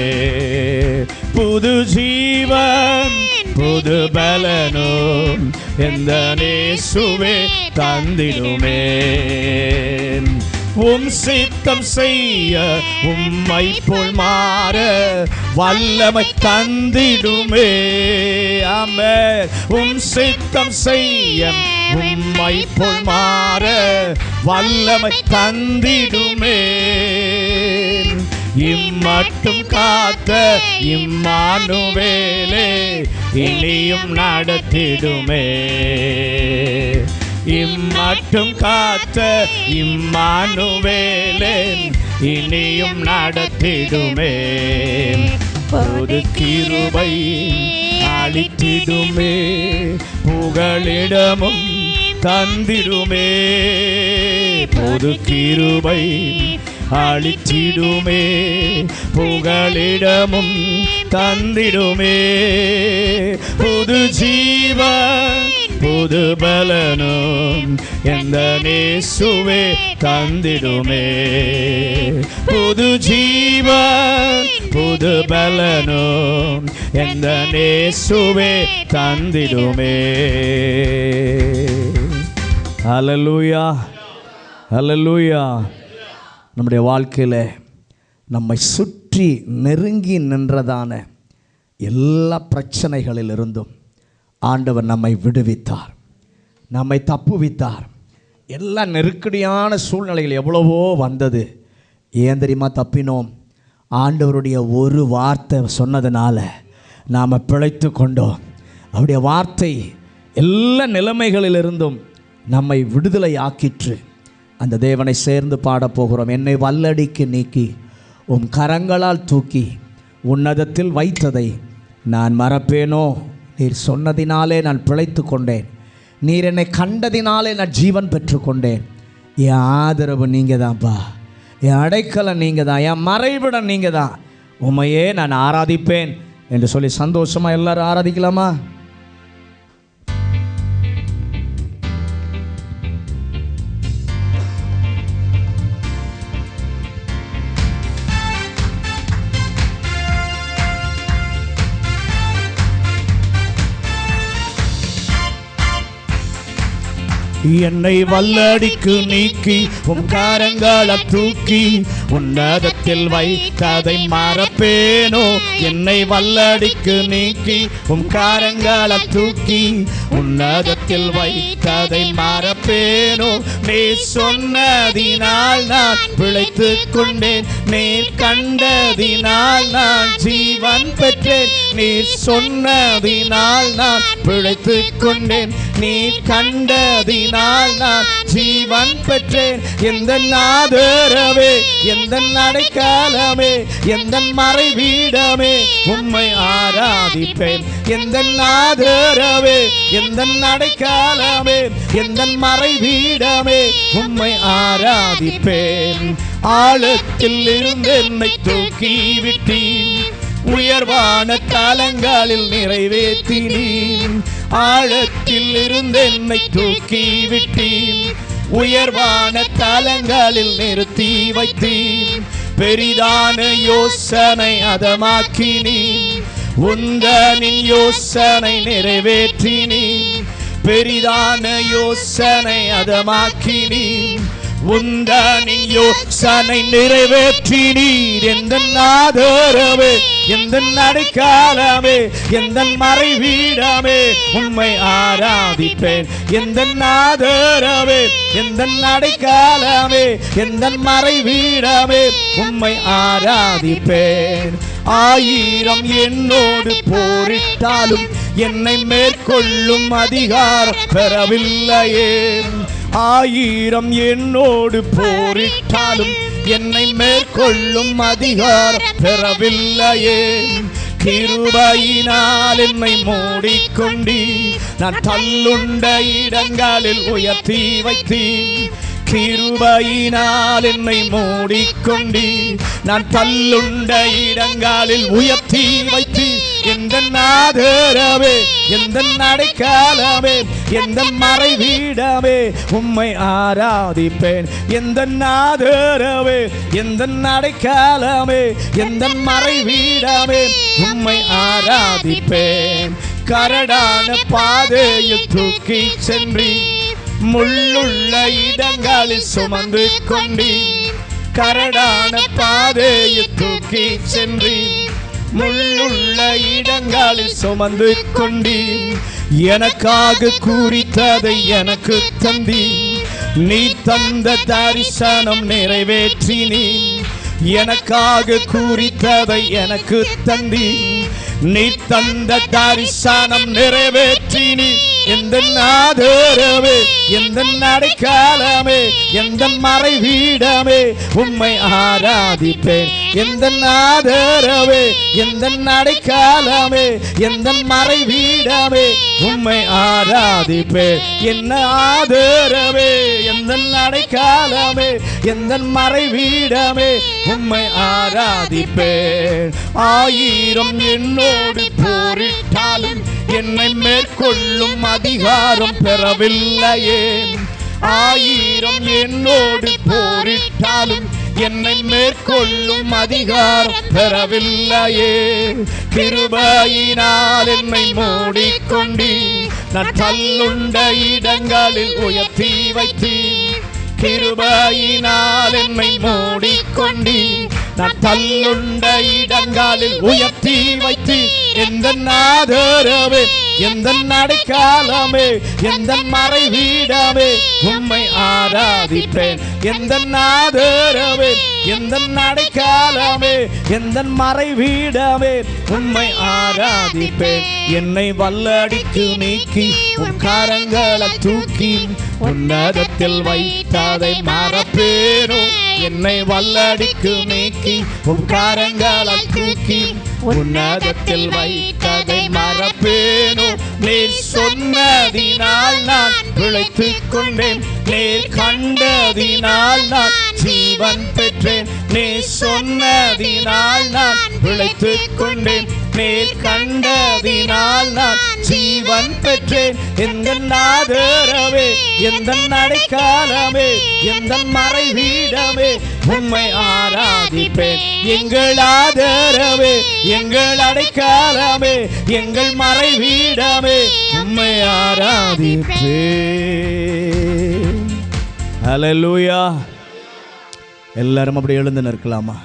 புது ஜீவன் புது பலனும் எந்த இயேசுவே தந்திடுமே. உம் சித்தம் செய்ய உம்மை போல் மாற வல்லமை தந்திடுமே. ஆமென். உம் சித்தம் செய்ய உம்மை போல் மாற வல்லமை தந்திடுமே. இம்மட்டும் காத்த இம்மானுவேலே இனியும் நடத்திடுமே. இம்மட்டும் காத்த இம்மானுவேலே இனியும் நடத்திடுமே. பொது கிருபை அளித்திடுமே, புகலிடமும் தந்திடுமே. பொது கிருபை அளித்திடுமே, புகலிடமும் தந்திடுமே. புது ஜீவன் புது பலனும் எந்த இயேசுவே தந்திடுமே. புது ஜீவன் புது பலனும் எந்த இயேசுவே தந்திடுமே. ஹல்லேலூயா, ஹல்லேலூயா. நம்முடைய வாழ்க்கையில் நம்மை சுற்றி நெருங்கி நின்றதான எல்லா பிரச்சனைகளிலிருந்தும் ஆண்டவர் நம்மை விடுவித்தார், நம்மை தப்புவித்தார். எல்லா நெருக்கடியான சூழ்நிலைகள் எவ்வளவோ வந்தது. ஏன் தெரியுமா தப்பினோம்? ஆண்டவருடைய ஒரு வார்த்தை சொன்னதுனால நாம் பிழைத்து கொண்டோம். அவருடைய வார்த்தை எல்லா நிலைமைகளிலிருந்தும் நம்மை விடுதலை ஆக்கிற்று. அந்த தேவனை சேர்ந்து பாடப்போகிறோம். என்னை வல்லடிக்கு நீக்கி உம் கரங்களால் தூக்கி உன்னதத்தில் வைத்ததை நான் மறப்பேனோ? நீர் சொன்னதினாலே நான் பிழைத்து கொண்டேன், நீர் என்னை கண்டதினாலே நான் ஜீவன் பெற்றுக்கொண்டேன். என் ஆதரவு நீங்கள் தான்ப்பா, என் அடைக்கலம் நீங்கள் தான், என் மறைவிடம் நீங்கள் தான். உம்மையே நான் ஆராதிப்பேன் என்று சொல்லி சந்தோஷமாக எல்லாரும் ஆராதிக்கலாமா? என்னை வல்லடிக்கு நீக்கி உம் கரங்களை தூக்கி உன்னதத்தில் வைத்ததை மறப்பேனோ. என்னை வல்லடிக்கு நீக்கி உம் கரங்களை தூக்கி உன்னதத்தில் வைத்ததை மறப்பேனோ. நீ சொன்னதினால் நான் பிழைத்துக் கொண்டேன், நீர் கண்டதினால் நான் ஜீவன் பெற்றேன். நீ சொன்னதினால் நான் பிழைத்துக் கொண்டேன், நீர் கண்டதினால் நான் ஜீவன் பெற்றேன். எந்த ஆதரவே, எந்த அடைக்கலமே, எந்த மறைவீடமே, உம்மை ஆராதிப்பேன். எந்த ஆதரவே, எந்த அடைக்கலமே, எந்த மறைவீடமே, உம்மை ஆராதிப்பேன். ஆழத்தில் இருந்து என்னை தூக்கி விட்டீர், உயர்வான தலங்களில் நிறைவேற்றினீர். ஆழத்தில் இருந்து என்னை தூக்கி விட்டீர், உயர்வான தலங்களில் நிறுத்தி வைத்தீர். பெரிதான யோசனை அதமாக்கினீர், உந்தனின் யோசனை நிறைவேற்றினீர். பெரிதான யோசனை அதமாக்கினீர், உந்தனின் யோசனை நிறைவேற்றினீர். எந்த ஆதரவே, எந்த அடைக்கலமே, எந்த மறைவீடமே, உம்மை ஆராதிப்பேன். எந்த ஆதரவே, எந்த அடைக்கலமே, எந்த மறைவீடமே, உம்மை ஆராதிப்பேன். ஆயிரம் என்னோடு போரிட்டாலும் என்னை மேற்கொள்ளும் அதிகாரம் பெறவில்லையே. ஆயிரம் என்னோடு போரிட்டாலும் என்னை மேற்கொள்ளும் அதிகாரம் பெறவில்லையே. கிருபையினால் என்னை மூடிக்கொண்டி நான் தள்ளுண்ட இடங்களில் உயர்த்தி வைத்தீர். கிருபையினால் என்னை மூடிக்கொண்டி நான் தள்ளுண்ட இடங்களில் உயர்த்தி வைத்தீர். எந்த ஆதரவே, எந்த அடைக்கலமே, எந்த மறைவீடமே, உம்மை ஆராதிப்பேன். எந்த ஆதரவே, எந்த அடைக்கலமே, எந்த மறைவீடமே, உம்மை ஆராதிப்பேன். கரடான பாதையில் தூக்கி சென்றீர், முள்ளுள்ள இடங்களில் சுமந்து கொண்டீர். கரடான பாதையில் தூக்கி சென்றீர், முள்ளுள்ள இடங்களில் சுமந்து கொண்டீர். எனக்காக குறித்ததை எனக்கு தந்தீர், நீ தந்த தரிசனம் நிறைவேற்றினீர். எனக்காக குறித்ததை எனக்கு தந்தீர், நீ தந்த தரிசனம் நிறைவேற்றினீர். எந்த ஆதரவே, எந்த அடைக்கலமே, எந்த மறைவீடமே, உம்மை ஆராதிப்பேன். எந்த ஆதரவே, எந்த அடைக்கலமே, எந்த மறைவீடமே, உம்மை ஆராதிப்பேன். என்ன ஆதரவே, எந்த அடைக்கலமே, எந்த மறைவீடமே, உம்மை ஆராதிப்பேன். ஆயிரம் என்னோடு போரிட்டாலும் என்னை மேற்கொள்ளும் அதிகாரம் பெறவில்லையே. ஆயிரம் என்னோடு போரிட்டாலும் என்னை மேற்கொள்ளும் அதிகாரம் பெறவில்லையே. கிருபையினால் என்னை மூடிக்கொண்டி நான் தள்ளுண்ட இடங்களில் உயர்த்தி வைத்தீர். கிருபையினால் என்னை மூடிக்கொண்டி நான் தள்ளுண்ட இடங்களில் உயர்த்தி வைத்தீர். எந்த ஆதரவே, எந்த அடைக்கலமே, எந்த மறைவீடமே, உம்மை ஆராதிப்பேன். எந்த ஆதரவே, எந்த அடைக்கலமே, எந்த மறைவீடமே, உம்மை ஆராதிப்பேன். என்னை வல்லடிக்கு நீக்கி உன் கரங்களை தூக்கி உன்னதத்தில் வைத்ததை மறப்பேனோ. என்னை வல்லடிக்கு நீக்கி உன் கரங்களை தூக்கி உன்னதத்தில் வைத்ததை மறப்பேனோ. நீர் சொன்னதினால் நான் பிழைத்துக் கொண்டேன், நீர் கண்டதினால் நான் ஜீவன் பெற்றேன். நீர் சொன்னதினால் நான் பிழைத்துக் கொண்டேன், நீர் கண்டதினால் நான் ஜீவன் பெற்றேன். எந்த ஆதரவே, எந்த அடைக்கலமே, எந்த மறைவீடமே, உம்மை ஆராதிப்பேன். எங்கள் ஆதரவே, எங்கள் அடைக்கலமே, எங்கள் மறைவீடமே, உம்மை ஆராதிப்பேன். ஹல்லேலூயா. எல்லாரும் அப்படி எழுந்து நிற்கலாமா?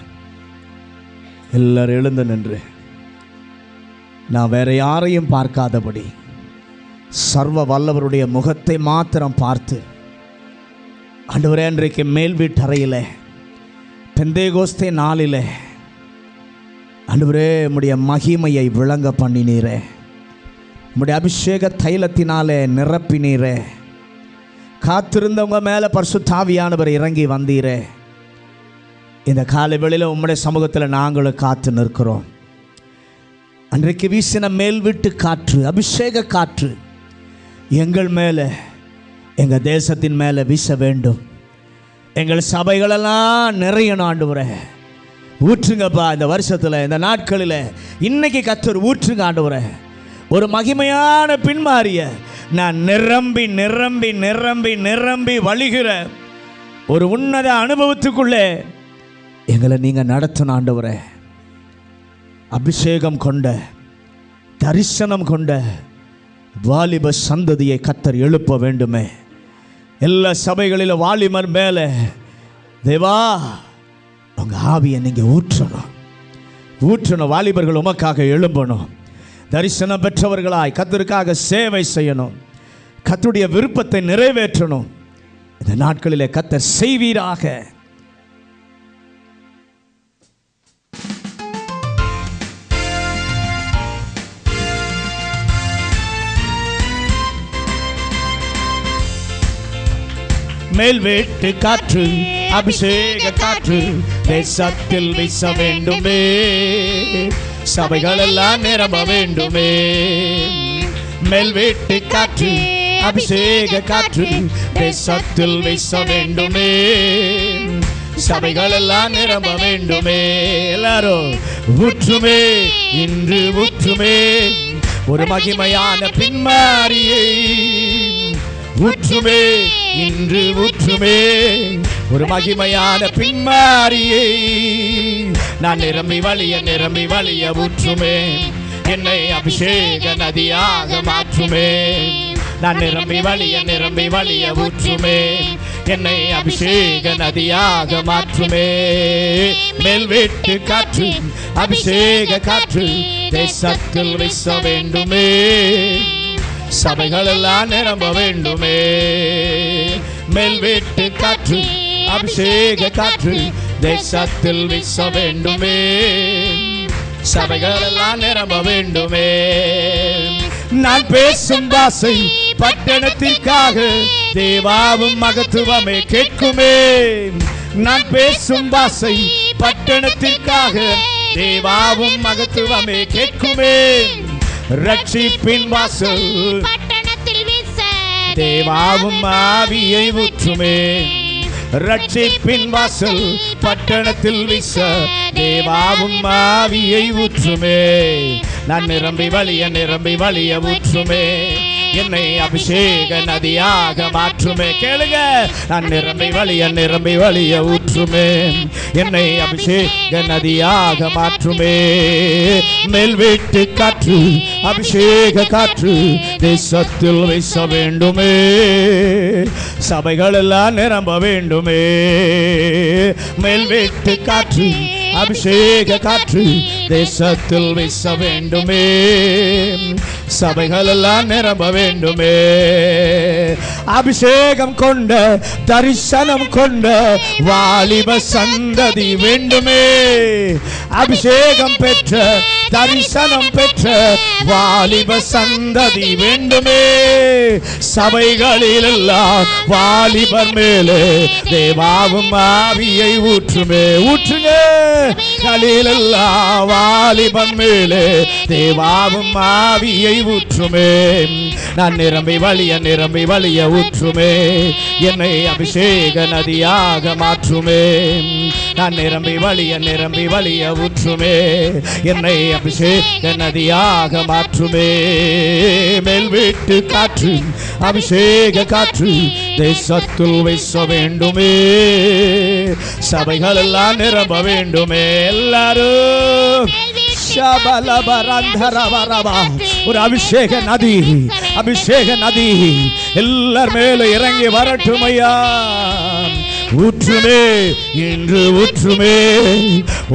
எல்லாரும் எழுந்து நின்று நான் வேற யாரையும் பார்க்காதபடி சர்வ வல்லவருடைய முகத்தை மாத்திரம் பார்த்து, ஆண்டவரே, அன்றைக்கு மேல் வீட்டறையில் பெந்தேகோஸ்தே நாளில் ஆண்டவரே உம்முடைய மகிமையை விளங்க பண்ணினீரே, உம்முடைய அபிஷேக தைலத்தினாலே நிரப்பினீரே, காத்திருந்தவங்க மேலே பரிசுத்த ஆவியானவர் இறங்கி வந்தீரே. இந்த காலை வேளையில் உம்முடைய சமூகத்தில் நாங்களும் காத்து நிற்கிறோம். அன்றைக்கு வீசின மேல் வீட்டு காற்று, அபிஷேக காற்று எங்கள் மேலே, எங்கள் தேசத்தின் மேலே வீச வேண்டும். எங்கள் சபைகளெல்லாம் நிறையணும் ஆண்டவரே. ஊற்றுங்கப்பா இந்த வருஷத்தில், இந்த நாட்களில், இன்னைக்கு கர்த்தர் ஊற்றுங்க ஆண்டவரே. ஒரு மகிமையான பின்மாறிய நான் நிரம்பி நிரம்பி நிரம்பி நிரம்பி வழிகிற ஒரு உன்னத அனுபவத்துக்குள்ளே எங்களை நீங்கள் நடத்தணும் ஆண்டவரே. அபிஷேகம் கொண்ட, தரிசனம் கொண்ட வாலிப சந்ததியை கர்த்தர் எழுப்ப வேண்டுமே. எல்லா சபைகளிலும் வாலிபர் மேலே தேவா உங்கள் ஆவியை நீங்கள் ஊற்றணும். வாலிபர்கள் உமக்காக எழும்பணும். தரிசனம் பெற்றவர்களாய் கர்த்தருக்காக சேவை செய்யணும். கர்த்தருடைய விருப்பத்தை நிறைவேற்றணும். இந்த நாட்களிலே கர்த்தர் செய்வீராக. மேல் வீட்டு காற்று, அபிஷேக காற்று தேசத்தில் வீச வேண்டுமே. சபைகள் எல்லாம் நிரம்ப வேண்டுமே. மேல் வீட்டு காற்று, அபிஷேக காற்று தேசத்தில் வீச வேண்டுமே. சபைகள் எல்லாம் நிரம்ப வேண்டுமே. எல்லாரும் ஊற்றுமே, இன்று ஊற்றுமே ஒரு மகிமையான பின்மாரியை. ஊற்றுமே, இன்று ஊற்றுமே ஒரு மகிமையான பின்மாரியை. நான் நிரம்பி வழிய ஊற்றுமே. என்னை அபிஷேக நதியாக மாற்றுமே. நான் நிரம்பி வழிய ஊற்றுமே. என்னை அபிஷேக நதியாக மாற்றுமே. மேல் வீட்டு காற்று, அபிஷேக காற்று தேசத்தில் வீச வேண்டுமே. சபைகள் எல்லாம் நிரம்ப வேண்டுமே. மேல் வீட்டு காற்று, அபிஷேக காற்று தேசத்தில் வீச வேண்டுமே. சபைகள் எல்லாம் நிரம்ப வேண்டுமே. நான் பேசும் பாசை பட்டணத்திற்காக தேவாவும் மகத்துவமே கேட்குமே. நான் பேசும் பாசை பட்டணத்திற்காக தேவாவும் மகத்துவமே கேட்குமே. ரட்சிப்பின் வாசல் பட்டணத்தில் வீச தேவாவும் ஆவியை ஊற்றுமே. ரட்சிப்பின் வாசல் பட்டணத்தில் வீச தேவாவும் ஆவியை ஊற்றுமே. நான் நிரம்பி வழிய ஊற்றுமே. என்னை அபிஷேக நதியாக மாற்றுமே. கேளுங்க, நான் நிரம்பி வழிய ஊற்றுமே. என்னை அபிஷேக நதியாக மாற்றுமே. மேல் வீட்டு காற்று, அபிஷேக காற்று தேசத்தில் வீச வேண்டுமே. சபைகள் எல்லாம் நிரம்ப வேண்டுமே. மேல் வீட்டு காற்று, அபிஷேக காற்று தேசத்தில் வீச வேண்டுமே. சபைகள் எல்லாம் நிரம்ப வேண்டுமே. அபிஷேகம் கொண்ட, தரிசனம் கொண்ட வாலிப சந்ததி வேண்டுமே. அபிஷேகம் பெற்ற, தரிசனம் பெற்ற வாலிப சந்ததி வேண்டுமே. சபைகளில் எல்லாம் வாலிபர் மேலே தேவாவும் ஆவியை ஊற்றுமே. ஊற்றுங்க. களிலெல்லாம் வாலிபர் மேலே தேவாவும் ஆவியை ஊற்றுமே. நான் நிரம்பி வழிய ஊற்றுமே. என்னை அபிஷேக நதியாக மாற்றுமே. நான் நிரம்பி வழிய ஊற்றுமே. என்னை அபிஷேக நதியாக மாற்றுமே. மேல் வீட்டு காற்று, அபிஷேக காற்று தேசத்தில் வீச வேண்டுமே. சபைகள் எல்லாம் நிரம்ப வேண்டுமே. எல்லாரும் ஒரு அபிஷேக நதி, அபிஷேக நதி எல்லார் மேல இறங்கி வரட்டும் ஐயா. ஊற்றுமே இன்று ஊற்றுமே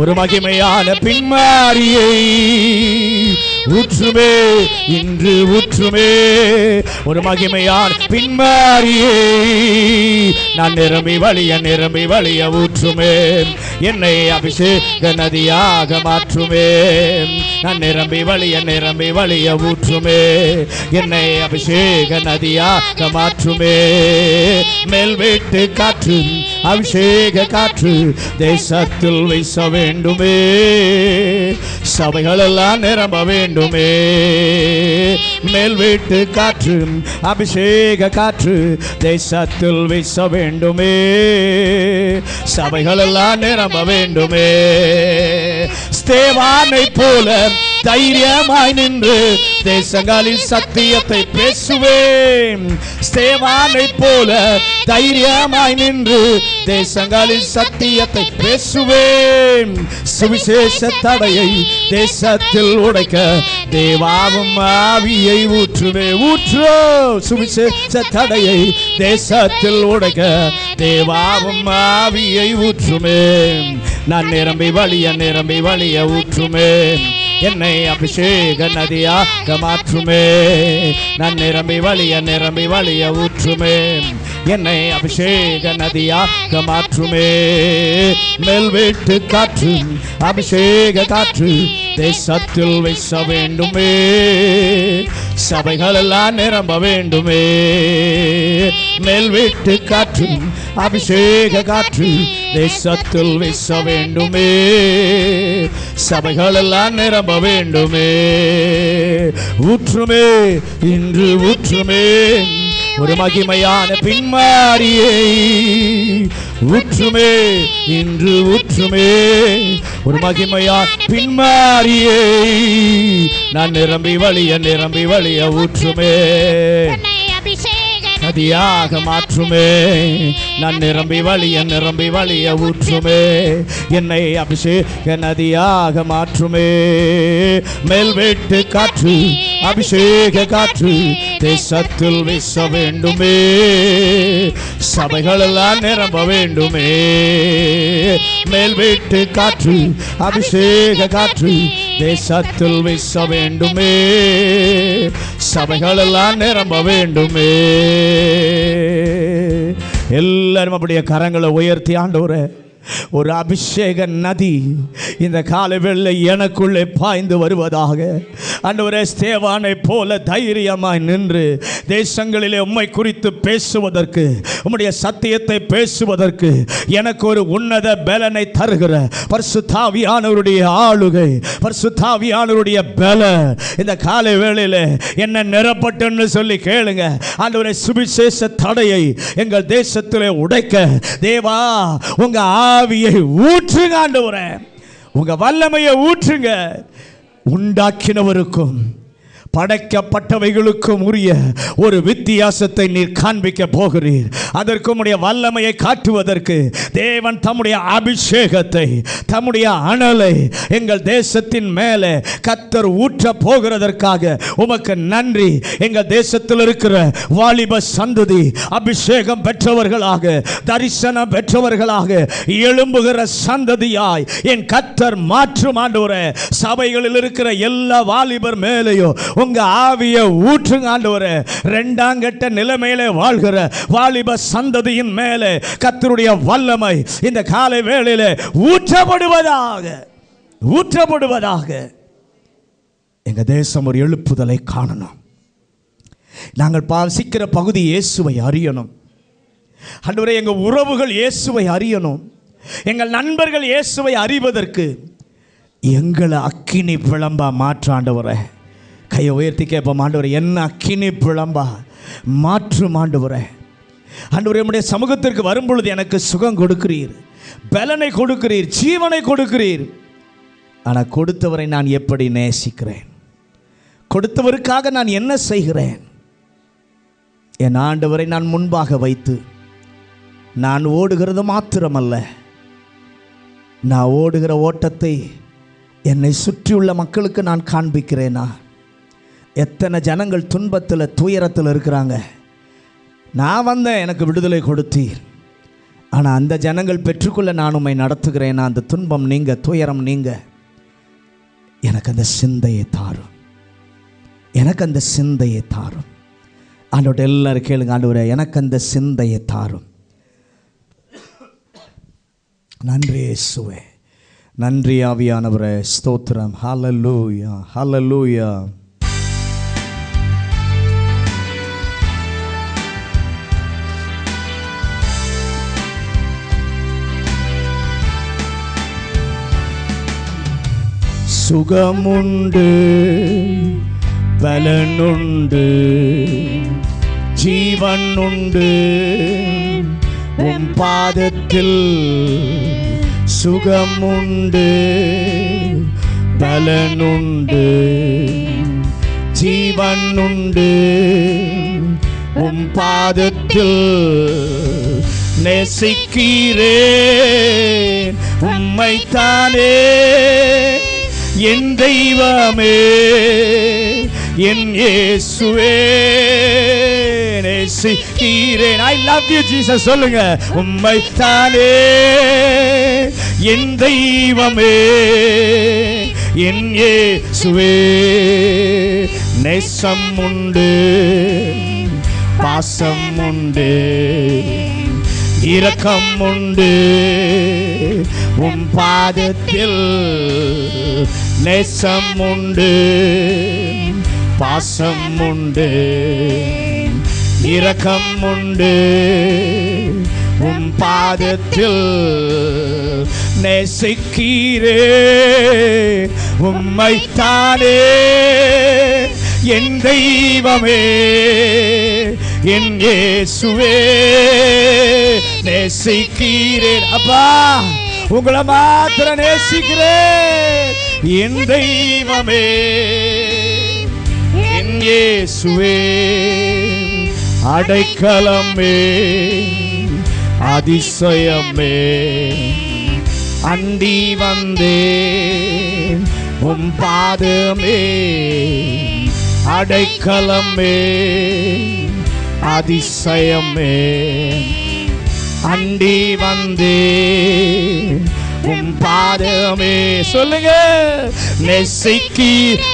ஒரு மகிமையான பின்மாரியை. ஊற்றுமே இன்று ஊற்றுமே ஒரு மகிமையான பின்மாரியை. நான் நிரம்பி வழிய ஊற்றுமே, என்னை அபிஷேக நதியாக மாற்றுமே. நான் நிரம்பி வழிய ஊற்றுமே, என்னை அபிஷேக நதியாக மாற்றுமே. மேல் வீட்டு காற்று, அபிஷேக காற்று தேசத்தில் வீச வேண்டுமே. சபைகள் எல்லாம் நிரம்ப வேண்டுமே. மேல் வீட்டு காற்று, அபிஷேக காற்று தேசத்தில் வீச வேண்டுமே. சபைகள் எல்லாம் நிரம்ப வேண்டுமே. ஸ்தேவானை போல தைரியமாய் நின்று தேசங்களில் சத்தியத்தை பேசுவேன். ஸ்தேவானை போல தைரியமாய் நின்று தேசங்களில் சத்தியத்தை பேசுவேன். சுவிசேஷ தடையை தேசத்தில் உடைக்க தேவாவும் ஆவியை ஊற்றுவே. ஊற்றோ சுவிசேஷ தடையை தேசத்தில் உடைக்க தேவாவும் ஆவியை ஊற்றுமே. நான் நிரம்பி வழிய ஊற்றுமே, என்னை அபிஷேக நதியாக மாற்றுமே. நான் நிரம்பி வழிய ஊற்றுமே, என்னை அபிஷேக நதியாக மாற்றுமே. மேல் வீட்டு காற்று, அபிஷேக காற்று தேசத்தில் வீச வேண்டுமே. சபைகள் எல்லாம் நிரம்ப வேண்டுமே. மேல் வீட்டு காற்று, அபிஷேக காற்று தேசத்தில் வீச வேண்டுமே. சபைகள் எல்லாம் நிரம்ப வேண்டுமே. ஊற்றுமே இன்று ஊற்றுமே ஒரு மகிமையான பின்மாரியை. ஊற்றுமே இன்று ஊற்றுமே ஒரு மகிமையான பின்மாரியை. நான் நிரம்பி வழிய ஊற்றுமே, நதியாக மாற்றுமே. நான் நிரம்பி வழிய ஊற்றுமே, என்னை அபிஷேக நதியாக மாற்றுமே. மேல் வீட்டு காற்று, அபிஷேக காற்று தேசத்தில் வீச வேண்டுமே. சபைகள் எல்லாம் நிரம்ப வேண்டுமே. மேல் வீட்டு காற்று, அபிஷேக காற்று தேசத்தில் வீச வேண்டுமே. சபைகள் எல்லாம் நிரம்ப வேண்டுமே. எல்லாரும் அப்படியே கரங்களை உயர்த்தி ஆண்டவரே, ஒரு அபிஷேக நதி இந்த காலவேளை எனக்குள்ளே பாய்ந்து வருவதாக. ஆண்டவரே, ஸ்தேவானை போல தைரியமாய் நின்று தேசங்களிலே உம்மை குறித்து பேசுவதற்கு, உம்முடைய சத்தியத்தை பேசுவதற்கு எனக்கு ஒரு உன்னத பலனை தருகிற பரிசுத்தாவியானவருடைய ஆளுகை, பரிசுத்தாவியானவருடைய பலன் இந்த காலை வேளையில் என்ன நிரப்பட்டுன்னு சொல்லி கேளுங்க. ஆண்டவரே, சுவிசேஷ தடையை எங்கள் தேசத்திலே உடைக்க தேவா உங்க ஆவியை ஊற்றுங்க. ஆண்டவரே, உங்க வல்லமையை ஊற்றுங்க. உண்டாக்கினவருக்கும் படைக்கப்பட்டவைகளுக்கும் உரிய ஒரு வித்தியாசத்தை நீர் காண்பிக்க போகிறீர். அதற்கு உம்முடைய வல்லமையை காட்டுவதற்கு தேவன் தம்முடைய அபிஷேகத்தை, தம்முடைய அனலை எங்கள் தேசத்தின் மேலே கர்த்தர் ஊற்ற போகிறதற்காக உமக்கு நன்றி. எங்கள் தேசத்தில் இருக்கிற வாலிப சந்ததி அபிஷேகம் பெற்றவர்களாக, தரிசனம் பெற்றவர்களாக எழும்புகிற சந்ததியாய் என் கர்த்தர் மாற்றும். ஆண்டவரே, சபைகளில் இருக்கிற எல்லா வாலிபர் மேலேயும் உங்க ஆவியை ஊற்றுங்க. ஆண்டவரே, இரண்டாம் கட்ட நிலைமையில வாழ்கிற வாலிப சந்ததியின் மேலே கர்த்தருடைய வல்லமை இந்த காலை வேளையில ஊற்றப்படுவதாக. எங்க தேசம் ஒரு எழுப்புதலை காணணும். நாங்கள் வாசிக்கிற பகுதி இயேசுவை அறியணும். ஆண்டவரே, எங்க உறவுகள் இயேசுவை அறியணும். எங்கள் நண்பர்கள் இயேசுவை அறிவதற்கு எங்களை அக்கினி பிழம்பா மாற்றாண்டவரே. கையை உயர்த்தி கேட்போம். ஆண்டவரே, என்ன அக்கினி பிழம்பா மாற்றும். ஆண்டவரே, ஆண்டவரே, நம்முடைய சமூகத்திற்கு வரும்பொழுது எனக்கு சுகம் கொடுக்கிறீர், பலனை கொடுக்கிறீர், ஜீவனை கொடுக்கிறீர். ஆனால் கொடுத்தவரை நான் எப்படி நேசிக்கிறேன்? கொடுத்தவருக்காக நான் என்ன செய்கிறேன்? என் ஆண்டவரை நான் முன்பாக வைத்து நான் ஓடுகிறது மாத்திரமல்ல, நான் ஓடுகிற ஓட்டத்தை என்னை சுற்றியுள்ள மக்களுக்கு நான் காண்பிக்கிறேனா? எத்தனை ஜனங்கள் துன்பத்தில் துயரத்தில் இருக்கிறாங்க. நான் வந்தேன், எனக்கு விடுதலை கொடுத்தீர். ஆனால் அந்த ஜனங்கள் பெற்றுக்கொள்ள நான் உம்மை நடத்துகிறேனா? அந்த துன்பம் நீங்க, துயரம் நீங்க. எனக்கு அந்த சிந்தையை தாரும், எனக்கு அந்த சிந்தையை தாரும். ஆண்டவர்கிட்ட எல்லாரும் கேளுங்க, ஆண்டவரே எனக்கு அந்த சிந்தையை தாரும். நன்றி இயேசுவே, நன்றி ஆவியானவரே, ஸ்தோத்திரம். ஹல்லேலூயா, ஹல்லேலூயா. சுகமுண்டு, பலனுண்டு, ஜீவன் உண்டு உம் பாதத்தில். சுகமுண்டு, பலனுண்டு, ஜீவன் உண்டு உம் பாதத்தில். நேசிக்கிறேன் உம்மைத்தானே என் தெய்வமே, என் இயேசுவே. நேசிக்கிறேன். I love you Jesus. சொல்லுங்க, உம்மைத்தானே என் தெய்வமே, என் இயேசுவே. நேசம் உண்டு, பாசம் உண்டு, இரக்கம் உண்டு உம் பாதத்தில். நேசம் உண்டு, பாசம் உண்டு, இரக்கம் உண்டு உம் பாதத்தில். நேசிக்கிறேன் உம்மைத்தானே என் தெய்வமே, என் இயேசுவே. நேசிக்கிறேன் அப்பா, உங்களை மாத்திர நேசிக்கிறேன். என் தெய்வமே, என் இயேசுவே. அடைக்கலமே, அதிசயமே, அண்டி வந்தேன் உம் பாதமே. அடைக்கலமே, அதிசயமே, அண்டி வந்தேன் உம் பாதமே. சொல்லுங்க, நேசிக்கி.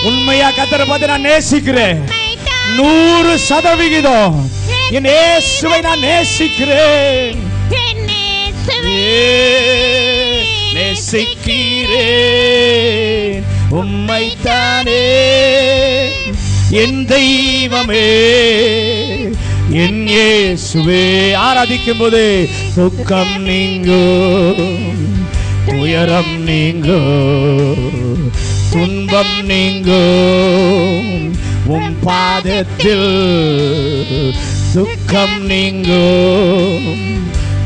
உண்மையா கர்த்தரை பார்த்து நான் நேசிக்கிறேன் 100%. என் இயேசுவை நான் நேசிக்கிறேன். நேசிக்கிறேன் உம்மைத்தானே என் தெய்வமே, என் இயேசுவே. ஆராதிக்கும் போது துக்கம் நீங்கும், துயரம் நீங்கும், துன்பம் நீங்கும் உம் பாதத்தில். துக்கம் நீங்கும்,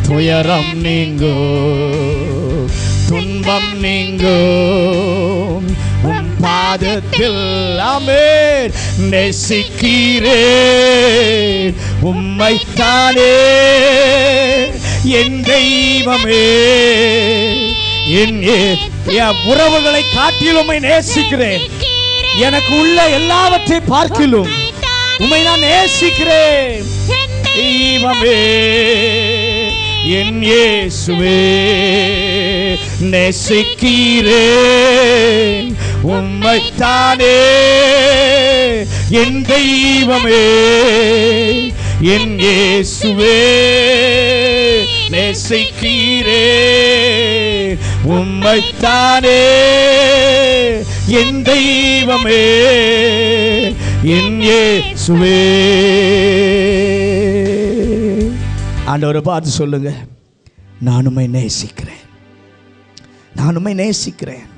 துயரம் நீங்கும், துன்பம் நீங்கும் உம் பாதத்தில். ஆமென். நேசிக்கிறேன் உம்மைத்தானே என் தெய்வமே, என் உறவுகளை காட்டிலும் உம்மை நேசிக்கிறேன். எனக்கு உள்ள எல்லாவற்றை பார்க்கிலும் உம்மை நான் நேசிக்கிறேன். தெய்வமே, என் இயேசுவே. நேசிக்கிறேன் உம்மைத்தானே என் தெய்வமே, என் இயேசுவே. நேசிக்கிறேன் உம்மைத்தானே என் தெய்வமே, என் இயேசுவே. ஆண்டவரை பார்த்து சொல்லுங்க, நான் உம்மை நேசிக்கிறேன், நான் உம்மை நேசிக்கிறேன்.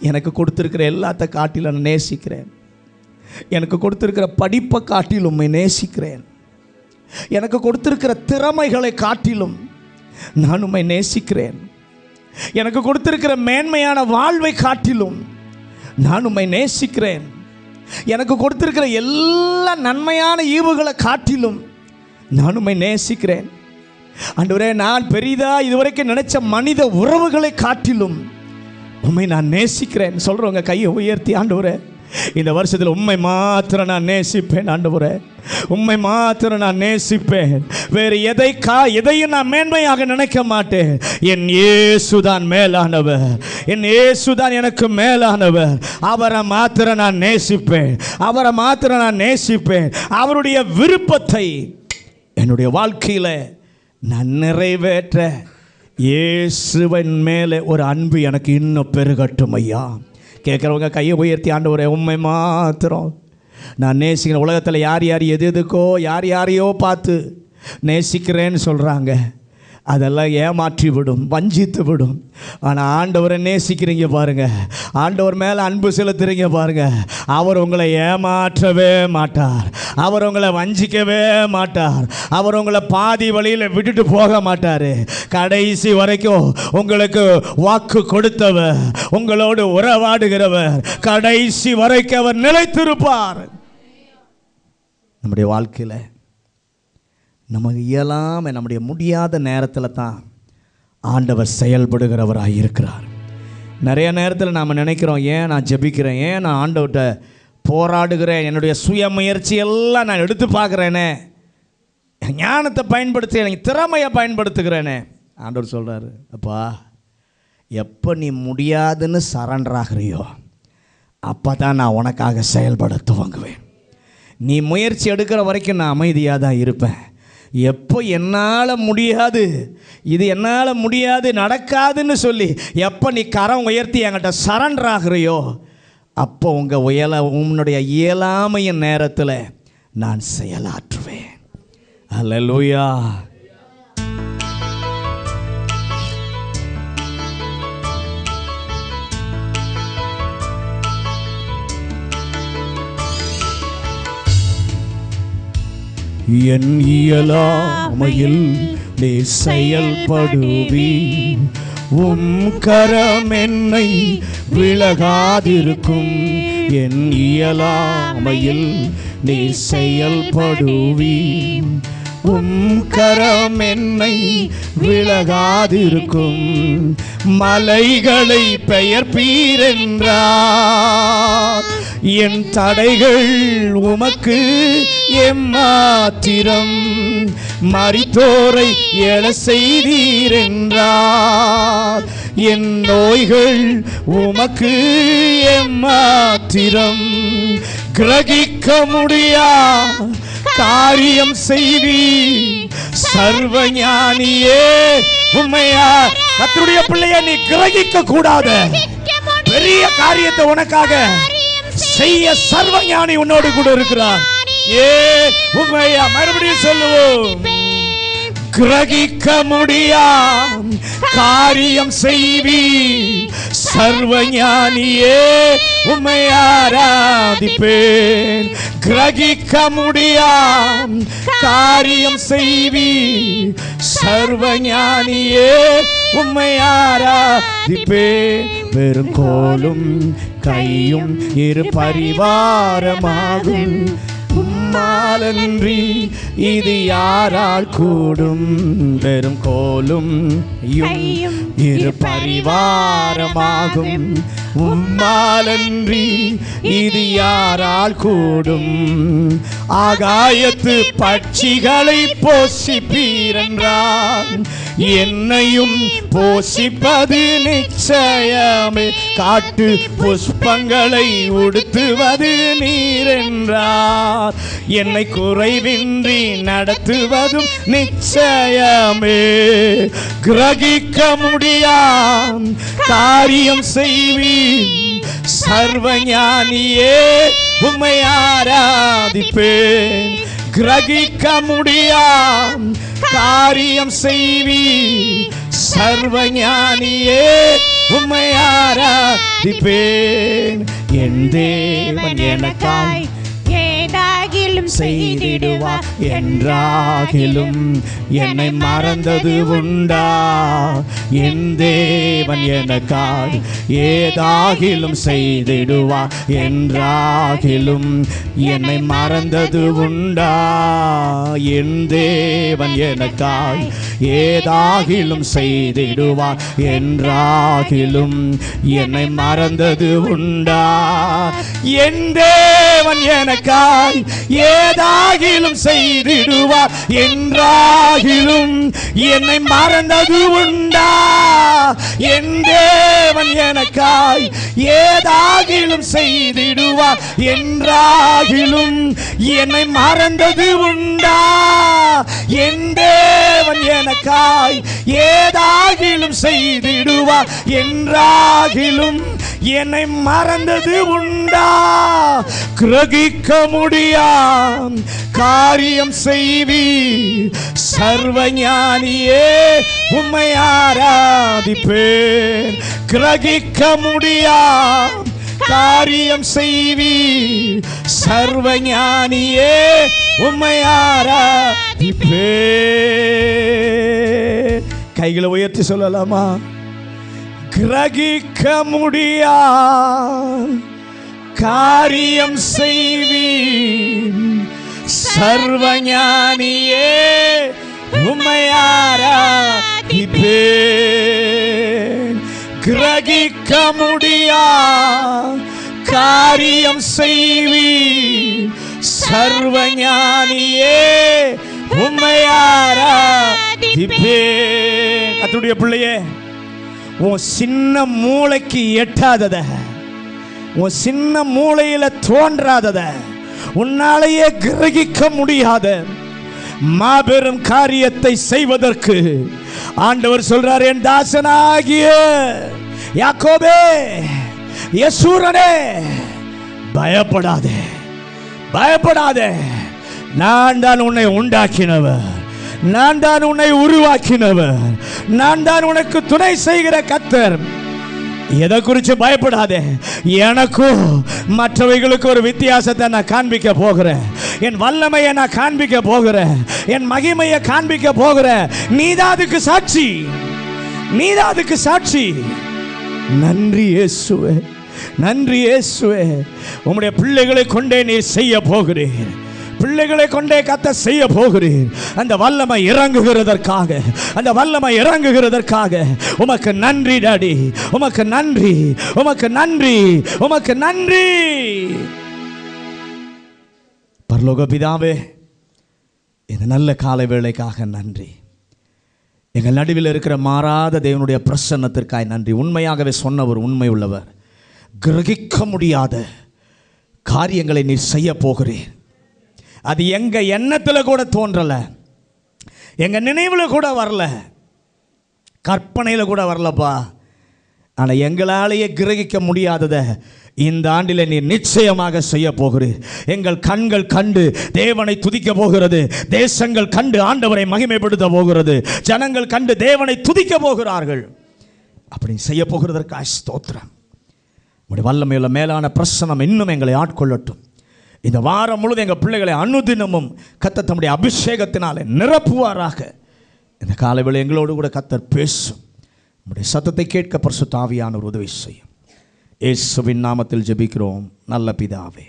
எனக்கு கொடுத்திருக்கிற எல்லாத்த காட்டிலும் நான் நேசிக்கிறேன். எனக்கு கொடுத்திருக்கிற படிப்பை காட்டிலும் உம்மை நேசிக்கிறேன். எனக்கு கொடுத்திருக்கிற திறமைகளை காட்டிலும் நான் உம்மை நேசிக்கிறேன். எனக்கு கொடுத்திருக்கிற மேன்மையான வாழ்வை காட்டிலும் நான் உம்மை நேசிக்கிறேன். எனக்கு கொடுத்திருக்கிற எல்லா நன்மையான ஈவுகளை காட்டிலும் நான் உம்மை நேசிக்கிறேன். ஆண்டவரே, நான் பெரிதா இதுவரைக்கும் நினைச்ச மனித உறவுகளை காட்டிலும் உம்மை நான் நேசிக்கிறேன் சொல்கிறவங்க கையை உயர்த்தி ஆண்டவரே இந்த வருஷத்தில் உம்மை மாத்திரம் நான் நேசிப்பேன் ஆண்டவரே, உம்மை மாத்திரம் நான் நேசிப்பேன். வேறு எதையும் நான் மேன்மையாக நினைக்க மாட்டேன். என் இயேசுதான் மேலானவர், என் இயேசுதான் எனக்கு மேலானவர். அவரை மாத்திரம் நான் நேசிப்பேன், அவரை மாத்திரம் நான் நேசிப்பேன். அவருடைய விருப்பத்தை என்னுடைய வாழ்க்கையில் நான் நிறைவேற்ற இயேசுவின் மேலே ஒரு அன்பு எனக்கு இன்னும் பெருகட்டும் ஐயா. கேட்குறவங்க கையை உயர்த்தி ஆண்டவரே உம்மை மாத்திரம் நான் நேசிக்கிறேன். உலகத்தில் யார் எதுக்கோ யாரையோ பார்த்து நேசிக்கிறேன்னு சொல்கிறாங்க, அதெல்லாம் ஏமாற்றி விடும், வஞ்சித்து விடும். ஆனால் ஆண்டவரை நேசிக்கிறீங்க பாருங்கள், ஆண்டவர் மேலே அன்பு செலுத்துறீங்க பாருங்கள், அவர் உங்களை ஏமாற்றவே மாட்டார், அவர் உங்களை வஞ்சிக்கவே மாட்டார், அவர் உங்களை பாதி வழியில் விட்டுட்டு போக மாட்டார். கடைசி வரைக்கும் உங்களுக்கு வாக்கு கொடுத்தவர், உங்களோடு உறவாடுகிறவர், கடைசி வரைக்கும் அவர் நிலைத்திருப்பார். நம்முடைய வாழ்க்கையில் நமக்கு இயலாமல் நம்முடைய முடியாத நேரத்தில் தான் ஆண்டவர் செயல்படுகிறவராக இருக்கிறார். நிறைய நேரத்தில் நாம் நினைக்கிறோம், ஏன் நான் ஜெபிக்கிறேன், ஏன் நான் ஆண்டவர்கிட்ட போராடுகிறேன், என்னுடைய சுய முயற்சியெல்லாம் நான் எடுத்து பார்க்குறேனே, ஞானத்தை பயன்படுத்தி எனக்கு திறமையை பயன்படுத்துகிறேனே. ஆண்டவர் சொல்கிறாரு, அப்பா எப்போ நீ முடியாதுன்னு சரண்டர் ஆகிறியோ அப்போ தான் நான் உனக்காக செயல்பட துவங்குவேன். நீ முயற்சி எடுக்கிற வரைக்கும் நான் அமைதியாக தான் இருப்பேன். எப்போ என்னால் முடியாது, இது என்னால் முடியாது, நடக்காதுன்னு சொல்லி எப்போ நீ கரம் உயர்த்தி என்கிட்ட சரண்டர் ஆகிறியோ அப்போ உன்னுடைய இயலாமையின் நேரத்தில் நான் செயலாற்றுவேன். அல்லேலூயா. என் இயலாமையில் நீ செயல்படுவி, உம் கரம் என்னை விலகாதிருக்கும். என் இயலாமையில் நீ செயல்படுவி, உம் கரம் என்னை விலகாதிருக்கும். மலைகளை பெயர்ப்பீரென்றார், என் தடைகள் உமக்கு எம்மாத்திரம். மரித்தோரை எழ செய்தீரென்றார், என் நோய்கள் உமக்கு எம்மாத்திரம். கிரகிக்க முடியா காரியம் செய்வி சர்வஞானியே உம்மையா. கர்த்தருடைய பிள்ளையை நீ கிரகிக்க கூடாது, பெரிய காரியத்தை உனக்காக செய்ய சர்வஞானி உன்னோடு கூட இருக்கிறார். உண்மையா மறுபடியும் சொல்லுவோம், கிரகிக்க முடியா காரியம் செய்வி சர்வஞானியே உம்மை ஆராதிப்பேன். கிரகிக்க முடியா காரியம் செய்வி சர்வஞானியே உம்மை ஆராதிப்பேன். வெறும் கோலும் கையும் இரு பரிவாரமாகும், உம்மாலன்றி இது யாரால் கூடும். வெறும் கோலும் இரு பரிவாரமாகும், உம்மாலன்றி இது யாரால் கூடும். ஆகாயத்து பட்சிகளை போஷிப்பீரென்றார், என்னையும் போஷிப்பது நிச்சயமே. காட்டு புஷ்பங்களை உடுத்துவது நீரென்றார், என்னை குறைவின்றி நடத்துவதும் நிச்சயமே. கிரகிக்க முடியாம் காரியம் செய்வி சர்வஞானியே உம்மை ஆராதிப்பேன். கிரகிக்க முடியாம் காரியம் செய்வி சர்வஞானியே உம்மை ஆராதிப்பேன். என் தேவன் எனக்காய் ஏதாகிலும் செய்திடுவார் என்றாகிலும் என்னை மறந்தது உண்டா? என் தேவன் எனக்காய் ஏதாகிலும் செய்திடுவார் என்றாகிலும் என்னை மறந்தது உண்டா? என் தேவன் எனக்காய் ஏதாகிலும் செய்திடுவார் என்றாகிலும் என்னை மறந்தது உண்டா? என் தேவன் எனக்காய் ஏதாகிலும் செய்திடுவார் என்றாகிலும் என்னை மறந்தது உண்டா? என் தேவன் எனக்காய் ஏதாகிலும் செய்திடுவார் என்றாகிலும் என்னை மறந்தது உண்டா? என் தேவன் எனக்காய் ஏதாகிலும் செய்திடுவார் என்றாகிலும் என்னை மறந்தது உண்டா? கிரகிக்க முடியாம் காரியம் செய்வி சர்வஞானியே உம்மை ஆராதிப்பேன். கிரகிக்க முடியாம் காரியம் செய்வி சர்வஞானியே உம்மை ஆராதிப்பேன். கைகளை உயர்த்தி சொல்லலாமா? கிரகிக்க முடியா காரியம் செய்வீர் சர்வஞானியே உம்மை ஆராதிப்பேன். கிரகிக்க முடியா காரியம் செய்வீர் சர்வஞானியே உம்மை ஆராதிப்பேன். கர்த்தருடைய பிள்ளையே, உன் சின்ன மூளைக்கு எட்டாதத, உன் சின்ன மூளையில தோன்றாதத, உன்னாலேயே கிரகிக்க முடியாத மாபெரும் காரியத்தை செய்வதற்கு ஆண்டவர் சொல்றார், என் தாசனாகிய யாக்கோபே, யசூரனே, பயப்படாதே, பயப்படாதே. நான் தான் உன்னை உண்டாக்கினவர், நான் தான் உன்னை உருவாக்கினவர், நான் தான் உனக்கு துணை செய்கிற கர்த்தர். எதை குறித்து பயப்படாதே. எனக்கும் மற்றவைகளுக்கு ஒரு வித்தியாசத்தை நான் காண்பிக்க போகிறேன். என் வல்லமையை நான் காண்பிக்க போகிறேன். என் மகிமையை காண்பிக்க போகிறேன். நீதான் அதுக்கு சாட்சி, நீதான் அதுக்கு சாட்சி. நன்றி இயேசுவே, நன்றி இயேசுவே. உம்முடைய பிள்ளைகளை கொண்டே நீர் செய்ய போகிறீர், பிள்ளைகளை கொண்டே கர்த்தர் செய்ய போகிறீர். அந்த வல்லமை இறங்குகிறதற்காக, அந்த வல்லமை இறங்குகிறதற்காக உமக்கு நன்றி டாடி, உமக்கு நன்றி, உமக்கு நன்றி, உமக்கு நன்றி. பரலோக பிதாவே, இந்த நல்ல காலை வேளைக்காக நன்றி. எங்கள் நடுவில் இருக்கிற மாறாத தேவனுடைய பிரசன்னத்திற்காக நன்றி. உண்மையாகவே சொன்னவர் உண்மை உள்ளவர். கிரகிக்க முடியாத காரியங்களை நீர் செய்ய போகிறீர். அது எங்க எண்ணத்தில் கூட தோன்றல, எங்க நினைவில் கூட வரல, கற்பனையில் கூட வரலப்பா. ஆனால் எங்களாலேயே கிரகிக்க முடியாததை இந்த ஆண்டில் நீர் நிச்சயமாக செய்ய போகிறீர். எங்கள் கண்கள் கண்டு தேவனை துதிக்க போகிறது, தேசங்கள் கண்டு ஆண்டவரை மகிமைப்படுத்த போகிறது, ஜனங்கள் கண்டு தேவனை துதிக்க போகிறார்கள். அப்படி செய்ய போகிறதற்காக ஸ்தோத்திரம். உடைய வல்லமையுள்ள மேலான பிரசன்னம் இன்னும் எங்களை ஆட்கொள்ளட்டும். இந்த வாரம் முழுவதும் எங்கள் பிள்ளைகளை அனுதினமும் கர்த்தர் தம்முடைய அபிஷேகத்தினாலே நிரப்புவாராக. இந்த காலைவேளை எங்களோடு கூட கர்த்தர் பேசும். உம்முடைய சத்தத்தை கேட்க பரிசுத்த ஆவியானவர் உதவி செய்யும். இயேசுவின் நாமத்தில் ஜெபிக்கிறோம் நல்ல பிதாவே.